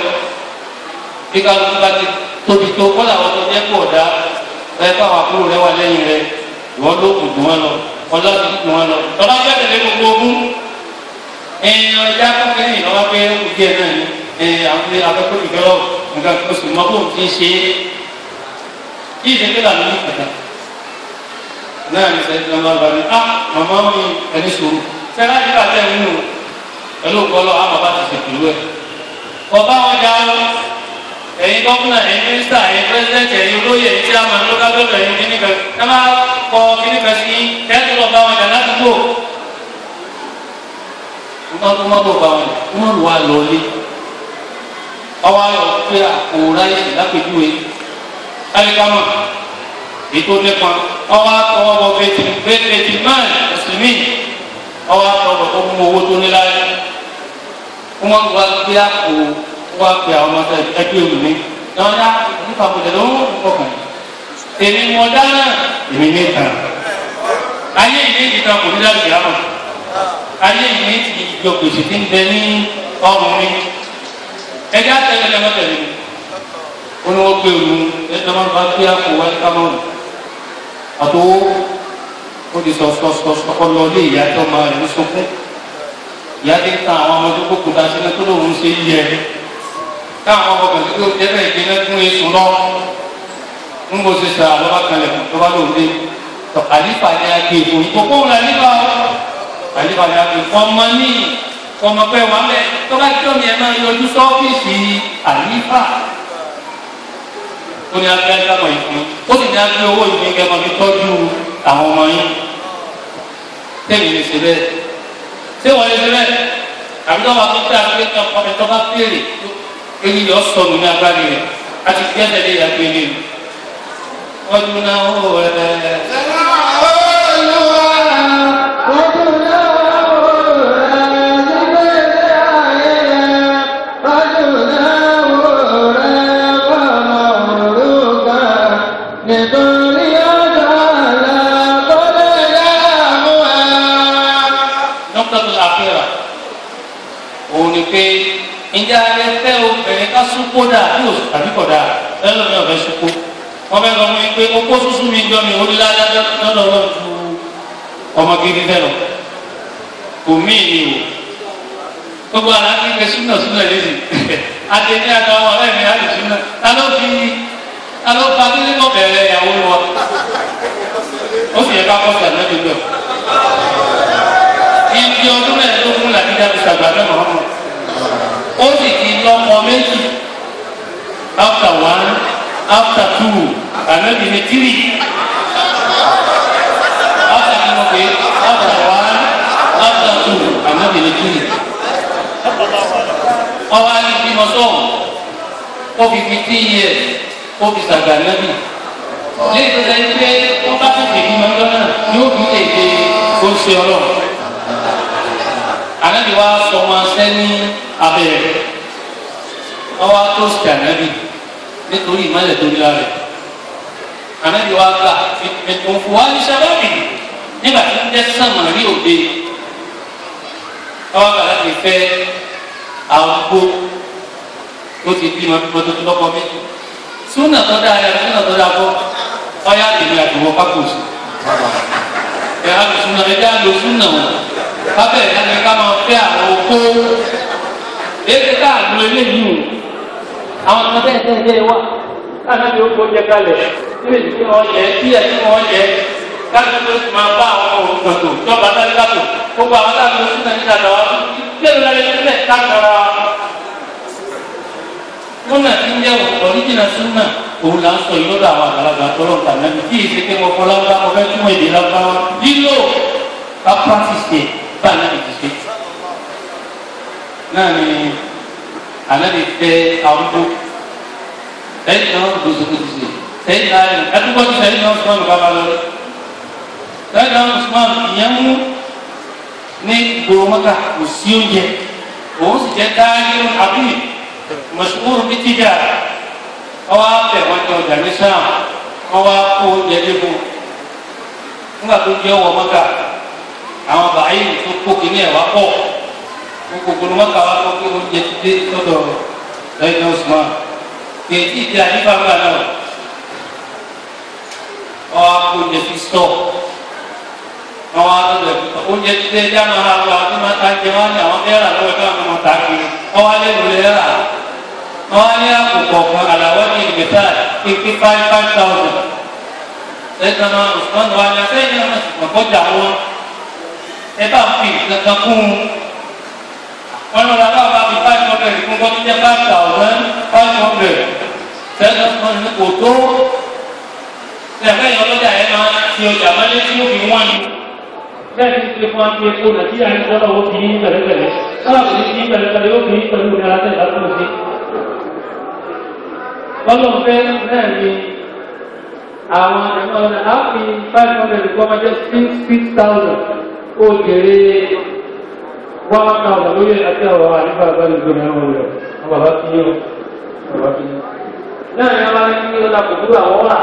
bí kálukú bá ti tóbi tó kọ́ làwọn tó jẹ́ pọ̀ dá ẹ kó àwọn àbúrò rẹ wà lẹ́yìn rẹ ìwọ́n ló kù dùn wọn lọ ọlá ti dùn wọn lọ tọ́lá bẹ́ẹ̀ tẹ̀lé gbogbo ogún ọjà kékeré yìí lọ́wọ́ pé ó díẹ̀ náà ni àwọn akẹ́kọ̀ọ́ ìgbẹ́rọ̀ nǹkan tó sì mọ́ bó ti ń ṣe é kí ìdẹ́gbẹ́ là ní ìpàdé náà ní sẹ́yìn náà lọ́wọ́ ní màmá mi ẹni sòrò sẹ́yìn láti bá tẹ̀ nínú pẹ̀lú kọ́lọ́ àmọ́ bá ti ṣètìlú ẹ̀ ọba wọn jà lọ ẹ̀yin gọ́fúnà ẹ̀yin mínísítà ẹ̀yin pírẹsidẹ́ntì ẹ̀yin olóyè ẹ̀yin chairman local government ẹ̀yin kíníkan ẹ̀ máa kọ kíníkan sí ẹ̀ẹ́dì lọ́ba wọn jà ládùúgbò mọ́tò bá wọn wọ́n wà lọ́lé ọwọ́ ayọ̀ pé àpò ráìsì lápèjúwe alikama ètò nípa ọwọ́ àtọwọ́ bọ bẹ́ẹ̀tì máa ẹ̀sìnmí ọwọ́ àtọwọ́ tó mú owó tó níláyé wọ́n wá gbé àpò wá pé àwọn ọmọdé ẹgbẹ́ olùmí náà yá nípa mọ̀lẹ́ ló ń kọkàn èmi mọ̀ dáná èmi ní ìtàn ayé ìdí ìtàn kò ní láti yá mọ̀ ayé ìní ti ìjọ gbèsè ti ń bẹ ní ọrùn mi ẹjẹ àtẹlẹ mọtẹlẹ mi ó ní wọn gbé olú ẹjẹ máa bá gbé àpò wáyé kámọrù àtọwọ ó di sọsọsọsọ ọlọ ilé ìyá tó máa rẹ ní sunkún ìyá ti ń tan àwọn ọmọdé kókò dá sílẹ̀ tó lóun ṣe yíyẹ káwọn ọmọ kan tó jẹbẹ ìgbéná fún èso lọ ń bó ṣe sà lọ́ba kanlẹ̀ tó bá lóun dé àlífà ni a gbé ìbò ìkókó ńlá nípa àlíbalẹ̀ àti ọmọ ní ọmọ pẹ́ wà mẹ́ tó bá tí omi ẹ̀ máa yọjú sọ́fíìsì àlífà ó ní abẹ́ sábà ìfún ó sì ní abẹ́ owó ìfún kẹfọ́n fi tọ́jú àwọn ọmọ yín tẹ́lẹ̀ lè ṣe bẹ́ẹ̀ ṣé wọ́n lè ṣe bẹ́ẹ̀ àbí tó bá tó tẹ́ àgbẹ̀ ọmọ tó bá fèrè èyí yọ sọnù ní agbárí rẹ̀ àti gbẹ́sẹ̀ lé ìyàgbé lé ọdún náà ó rẹ̀ ìjà rẹ fẹ́ obìnrin ká súpó dà bí o tàbí kọ̀ dà ẹlòmíràn ọ̀fẹ́ súpó wọ́n fẹ́ sọ fún mi pé okó súsú mi jọ mi orí ládájọ́ lọ́dọ̀ ju ọmọ gidi fẹ́ lọ kò mí ni o gbogbo àná ti fẹ́ súnà súnà lẹ́sìn àtẹ̀ní àtàwọn ọ̀rẹ́ mi àti súnà ta ló fa kí nínú bẹ̀rẹ̀ ìyàwó wọn ó sì yẹ ká kọ́ sí ànájú bẹ́ẹ̀ ibi ọdún mẹ́ẹ̀ẹ́dógún làdíjà fi sàgbà náà mọ́ ó sì ti lọ́mọ méjì after one after two ànábì ní three after ní wọ́n pé after one after two ànábì ní three ọwọ́ á ní bímọ sọ́ọ̀ ó fi 15 years ó fi sàgbà ànábì lẹ́yìn tó sẹ́yìn pé wọ́n bá tètè bímọ ọjọ́ náà yóò fi tètè ó ṣe ọlọ́run ànábì wa sọ wọn sẹ́ni abẹ́rẹ́ ọwọ́ tó ṣe ànábì nítorí ìmọ̀lẹ̀ tó rí lára rẹ̀ ànábì wa gbà òfò wa ní sábàbí nígbà tí ń jẹ́ sàmà rí òde ọwọ́ bàbá ti fẹ́ àgbo ó ti bí ma bímọ tó ti lọ́kọ méjì súnà tó dáa yàrá súnà tó dáa bọ́ ọyá tèmi àtìwọ́ kápòsì ẹ̀ á lò súnà ẹ̀ dá lò súnà wọn kábẹ̀ ẹ̀ ní ká máa fẹ́ àwọn okó èyí ká àgbo eléyìí o àwọn ọmọ bẹ́ẹ̀ bẹ́ẹ̀ bẹ́ẹ̀ wà káàná bí ó kó jẹ kalẹ̀ níbi tí wọ́n jẹ tí ẹ̀ tí wọ́n jẹ káàná bí ó ti máa bá àwọn ọmọ òkùnkàtò jọba dáríkàtò gbogbo àwọn táwọn oṣù náà nígbà tó wá lẹ́nu lálẹ́ sílẹ̀ káàkiri múnà tí ń jẹ́ ọ̀ríjìnà súnà òun là ń sọ yìí lọ́dọ̀ àwọn àgbàlagbà tọ́lọ̀ tàbí kí ìṣe pé mo kọ́ lábá ọbẹ̀ tí mo èdè lábá lílò ká practice bá ànábì ti ṣe náà ni ànábì fẹ́ àwùjọ lẹ́yìn náà ló sọ́kò ti ṣe lẹ́yìn náà ẹdúgbò ti lẹ́yìn náà Usman bàbá lọ lẹ́yìn náà Usman ìyẹn mú ní gbòòmọ́ta kò sí oúnjẹ òun sì jẹ́ dáhìrún àbí mọ̀sùlùmí bí tíjà ọwọ́ àpẹ̀ wọn jẹ ọjà ní sáà ọwọ́ kó oúnjẹ débò nígbà tó jẹ́ ọwọ́ mọ́ta àwọn bàáyì tó kó kìíní ẹ̀ wá pọ̀ gbogbo wọn kà wá tó pé oúnjẹ ti dé sọ́dọ̀ lẹ́yìn Usman kì í ti àyíká gbà náà ọwọ́ kó oúnjẹ fi stọ̀ ọwọ́ àtọ́jọ́ oúnjẹ ti dé dáná àwọn àti máa ta jẹ wọn ní àwọn mẹ́rà lọ́wọ́ káwọn ọmọ ta kiri ọwọ́ alẹ́ ló lè rà ọwọ́ ní àkókò kan àlàwọ́ ní ìgbésà pípí 5,000 lẹ́sàn náà Usman wà ní abẹ́yẹn náà ṣùgbọ́n kọjá wọn ẹ bá fi kankan kún un wọn lọ́la bá bá fi 500 kún kọ́ tó jẹ́ 5,500 sẹ́sàn náà ní kò tó ẹ̀fẹ́ ọlọ́jà yẹn máa ti ọjà mọ́lé tí ó fi wọ́n ni bẹ́ẹ̀ ni ṣe fún wa pé epo nàìjíríà ní sọ́dọ̀ ó fi yín pẹ̀lẹ́pẹ̀lẹ́ sọ́dọ̀ kò ní fi yín pẹ̀lẹ́pẹ̀lẹ́ ó fi yín pẹ̀lú ìdára tẹ̀lé lásìkò sí. ọlọ́run fẹ́ náà ni àwọn ẹ̀mọ́ ọ̀nà á fi 500 kọ́ máa jẹ́ 6,000 ó jèrè 1,000 lórí àti ọ̀rọ̀ àdúgbò àgbàlẹ̀ ìgbòmí àwọn ọ̀rọ̀ bàbá tí yóò bàbá tí yóò. náà ni a máa ń ní ọ̀nà kòkòrò àwọn ọ̀rà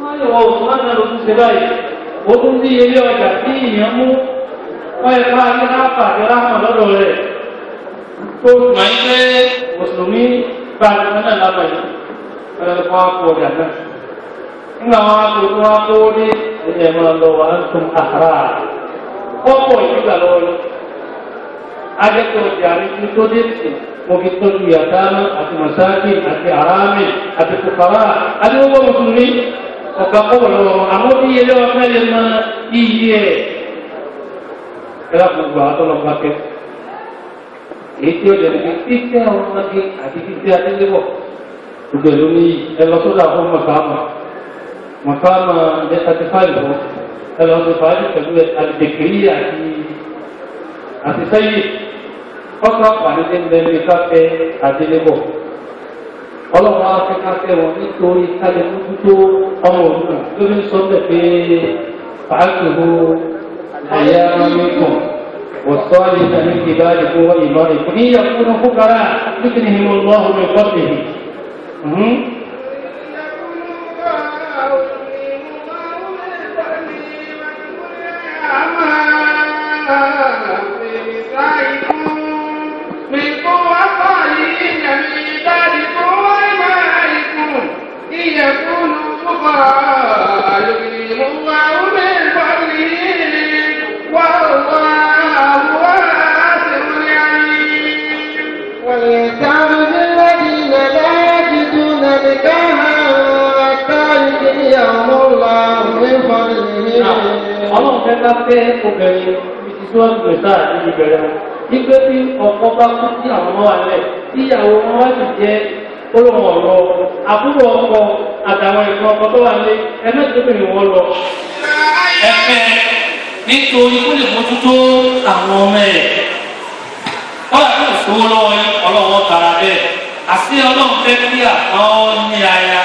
wọ́n yẹ wọ́n òṣùwọ́n náà ló tún ṣe báyìí ó tún sí ilé ọjà tí ìyẹn mú wọ́n yẹ ká ní ráfà àti ráfà lọ́dọ̀ rẹ̀ tó mọ̀ ní pé mùsùlùmí bá a ti náà lábàá yìí wọ́n kọ́ àpò ọjà náà nígbà wọn kò tó wọn tó ní ẹni ẹ̀ máa lọ wà á tún àhárà ọ̀pọ̀ ìgbà lọ́wọ́ lọ ajẹ́kọ̀ọ́ ọjà ní tó dé sí mo fi tọ́jú yàtánà àti masáàkì àti àrámì àti kòkàrà àti gbogbo mùsùlùmí ọ̀gá kọ́wọ̀ lọ́wọ́ àmọ́ bí ilé ọ̀fẹ́ lè mọ iye ẹ̀ ẹ̀rọ gbogbo àtọ́lọ́gbà kẹ́ èyí tí ó jẹ́ ní títẹ́ ọmọdé àti títẹ́ adélébọ̀ gbogbo ìlú ní ẹlọ́sọ́dọ̀ àwọn mọ̀káàmà jẹ́ 35 fún ẹlọ́sọ́dọ̀ fàájì pẹ̀lú àdìdèkìrí àti sẹ́yìn ọkọ̀ pàdé tẹ́lẹ̀ káfẹ́ adélébọ̀ ọlọ́pàá afẹ́káfẹ́ wọn nítorí kálẹ̀ mójútó ọmọ òdùnà lórí sọ́dọ̀ pé fàákìhó àyà mẹ́kàn wọ̀sọ́ọ̀lì tàbí ìbáàdì fún wọ́n ìmọ̀ ìfún ìyàkúnú fúkàrà nítorí ìhìmọ̀ lọ́hùn mi fọ́tìhì. يكونوا فقراء يغنيهم الله من فضله والله واسع عليم وليستعبد الذين لا يجدون نكاحا حتى يغنيهم الله من فضله. ọlọ́run fẹ́ ká fẹ́ obìnrin ibi tí wọ́n gbé sáà níbi ìbẹ̀rẹ̀ wọn nígbà tí ọkọ bá kú sí àwọn ọmọ wa lẹ̀ tí ìyàwó wọn wá sì jẹ́ olóhùn ọ̀rọ̀ àbúrò ọkọ àtàwọn ìfún ọkọ tó wà lé ẹgbẹ́sẹ̀bìnrin wọn lọ. ẹ̀fẹ̀ nítorí kó lè mójútó àwọn ọmọ ẹ̀ kọ́lá tó sówó lọ́wọ́ yín ọlọ́wọ́ tara bẹ́ẹ̀ àti ọlọ́run fẹ́ kí àwọn ní aya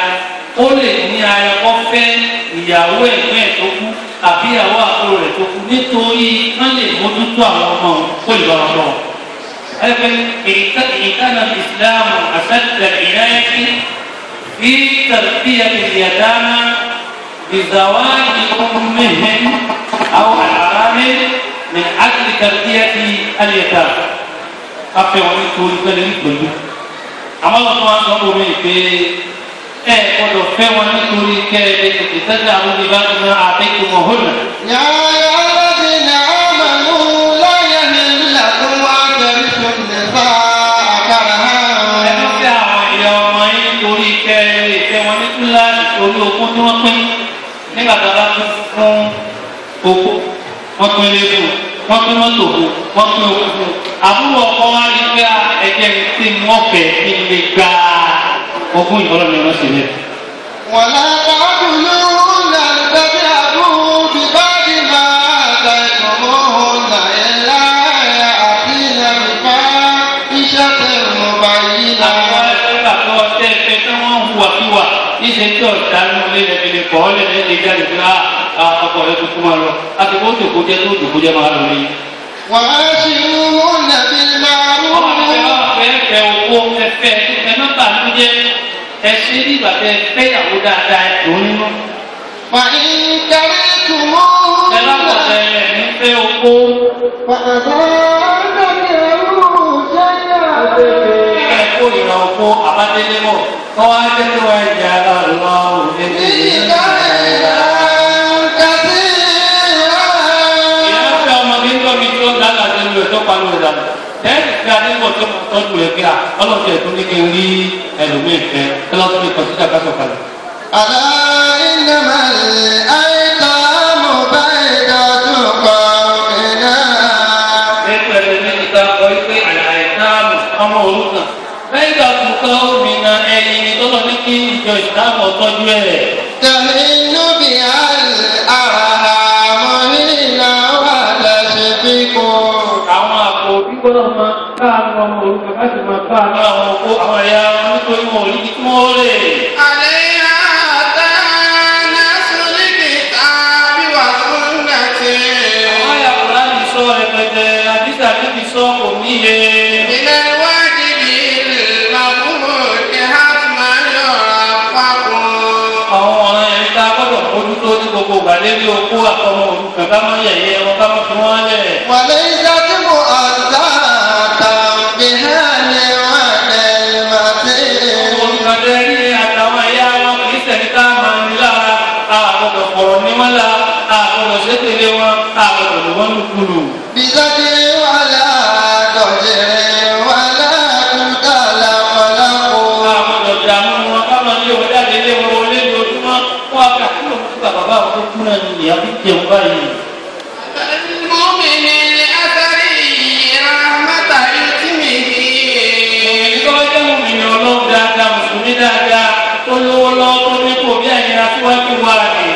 ó lè ní aya kọ́ fẹ́ ìyàwó ẹ̀gbẹ́ ẹ̀ tó kú àbí ìyàwó àbúrò rẹ̀ tó kú nítorí wọ́n lè mójútó àwọn ọmọ kó lè lọ́rọ̀ lọ́wọ́. لكن إن كان الإسلام أشد العناية في تربية اليتامى بزواج أمهم أو الأرامل من أجل تربية اليتامى. أفهم من كل كلمة كله. أما الله سبحانه وتعالى قد فهم من كل كلمة تتجعوا لبعض ما أعطيتموهن. يا الذين آمنوا لا يحل لكم أن ترثوا النساء كرها. ẹnu tí àwọn ìyá ọmọ yín torí kẹrin ìfẹ́ wọn ní kíláàsì torí ogún tí wọ́n pín nígbà tó bá tún fún oko wọ́n pín lébù wọ́n pín mọ́tò fún wọ́n pín oko fún àbúrò ọkọ wa rí pé ẹ̀jẹ̀ tí wọ́n fẹ́ kí n lè gba ogún ìfọlọ́ni wọn sì lẹ̀. ولا تعدلوهن لتذهبوا ببعض ما آتيتموهن إلا يأتين بفاحشة مبينة. àwọn ẹgbẹ́ àtọ́ ọtẹ́ ẹgbẹ́ tí wọ́n ń hùwàkíwà níṣẹ́ tí ọ̀dà ń lé ẹbí lè kọ́ ọ́ lẹ́nu ẹ̀jẹ̀ jáde fún ọkọ̀ rẹ̀ tó kún máa lọ àti bó tó kójẹ́ tó tó kójẹ́ máa lọ rí. وعاشروهن بالمعروف. ọmọ ẹgbẹ́ owó ẹfẹ́ ẹ̀mẹ́fà ló jẹ́ ẹṣẹ́ nígbà tẹ fẹ́yàwó dáadáa ẹ̀dùn nínú. فإن كرهتموهن ẹ bá pọ̀ tẹ ẹ̀ ní fẹ́ owó. فعسى أن kó abádélé mọ̀ kọ́ wá jẹ́ kí wọ́n ẹ̀jẹ̀ ara lọ òde ní ìlú. ìyá fẹ́ ọmọdé ń tọ́ mi tó lálàá tó lu ẹ̀ tó pariwo ìdàgbà tẹ́lẹ̀ tí a ní bọ̀ tó mọ̀ tọ́jú ẹ̀ kí a ọlọ́dún ẹ̀ tó ní kí n rí ẹlòmíì fẹ́ ẹlọ́dún mi kọ̀ sí ìjàgbá sọ̀kalẹ̀. ألا إنما الأيتام بيضة قومنا. Ẹgbẹ́ rẹ̀ ní ìta kọ pé àìsàmù ọmọ òrukàn. Bẹ́ẹ̀ka kùkọ́ òmìnira ẹyin ni tọ́lọ́ ní kí ìjọ ìsìlámù ọ̀tọ́jú ẹ̀. تهن بها الأرحام حين ولشفق. Àwọn àpò gbígbọ́dọ̀ máa káàánú ọmọ òrukàn láti máa káàánú àwọn ọkọ àwọn ẹ̀yà wọn nítorí wọn ò ní kí wọ́n lè. Gbogbo gbàlérí okó àtọmọ òrukàn ká má yẹ̀yẹ́ wọn ká má fi wọ́n lẹ̀. wàlẹ́ ìdájú mọ́ àdáàtà bìhánì wà lẹ́ẹ̀mọ́tì. Òrukàn lẹ́rí àtàwọn ẹ̀yà wọn kì í sẹ̀ni ká máa ní lára àgbọ̀dọ̀ pọ̀rọ̀ ní wọn la àgbọ̀dọ̀ ṣètìlẹ̀ wọn àgbọ̀dọ̀ lù wọ́n lùkùlù. bisaki wàlá dọ̀jẹ̀rẹ̀ wàlá kúntàlà wàlákò. Àgbọ̀dọ̀ dààmú wọn ká máa ní owó jáde lé wọn wọlé ní ojúmọ́ wọn àgbà kí ló ń tún bàbá àwọn tó kú náà ní ìyá bí jẹun báyìí. Dáadáa tó lówó lọ́wọ́ tó ní kò bí ẹ̀yin aṣíwájú wa ni.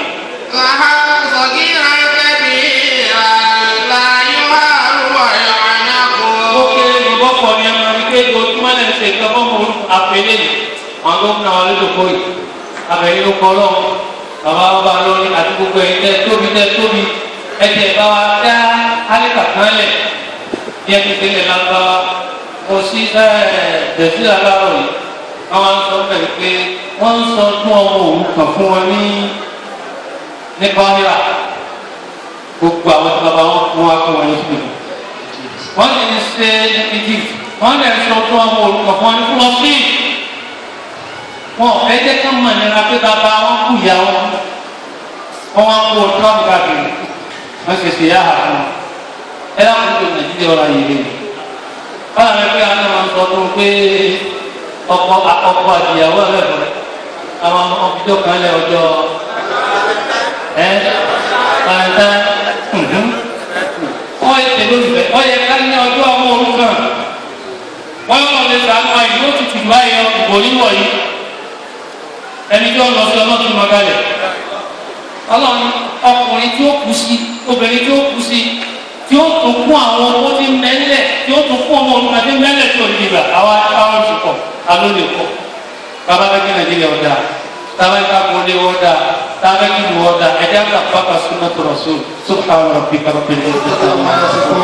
Ó kéré ní bọ́pọ̀ ní ọmọ ní kéde ojúmọ́ lẹ́nu ṣe nǹkan fọ́mọ orúkọ àpèlé yìí. Àwọn gómìnà wa lójoojú yìí. Abẹ̀yìn ló kọ́ lọ́wọ́. Bàbá wa bá lórí àti gbogbo ẹ̀yin tẹ́ tóbi. Ẹ̀jẹ̀ bá wa dá Alíkà kan lẹ̀. Bí ẹni tẹ́lẹ̀ lágbára. Mo sí dẹ̀sí aláwọ̀ yìí. Àwọn sọ bẹ́ẹ̀ pé wọ́n ń sọ fún ọmọ òrukàn fún wọn ní Kọ́hírà gbogbo àwọn tí bàbá wọn fún wa fún wọn ní sílẹ̀ wọ́n sì ń ṣe Egypt wọ́n lè sọ fún ọmọ òrukàn fún wọn ní Fúlọ́sì wọn ò fẹ́ jẹ́ ká mọ̀ nira pé bàbá wọn kú ìyá wọn wá kó tọ́ọ̀nù káàkiri wọ́n sì ṣe yára fún wọn ẹ láwọn tó Nàìjíríà ọ̀rọ̀ ayé rẹ̀ báwo ni pé àwọn ọmọ sọ fún un pé ọkọ àtìyàwó ẹlẹ́bùrẹ́ àwọn ọmọbìnrin kan lẹ ọjọ́ pàǹtà wọ́n yẹ tẹ̀lé olùfẹ́ wọ́n yẹ ká ní ọjọ́ ọmọ òrukàn wọ́n yọ lè sàánú àyè ló ti tù báyìí ìbò níwọ̀ yìí ẹni tí ó lọ sí ọlọ́tún mọ́gàlẹ̀ ọlọ́run ọkùnrin tí ó kú sí obìnrin tí ó kú sí tí ó tún kún àwọn owó tí ń mẹ́lẹ̀ tí ó tún kún ọmọ òrukàn tí ń mẹ́lẹ̀ tí ò ní ìgbà àwọn ìṣùkọ̀ alóde kọ bàbá bẹ kí Nàìjíríà ọdá tábà ká kólé ọdá tábà kí ìlú ọdá ẹjẹ àgbà pápá súnmọ́ tó rọ̀ sóò subhana rabbika rabbil izzati amma yasifun.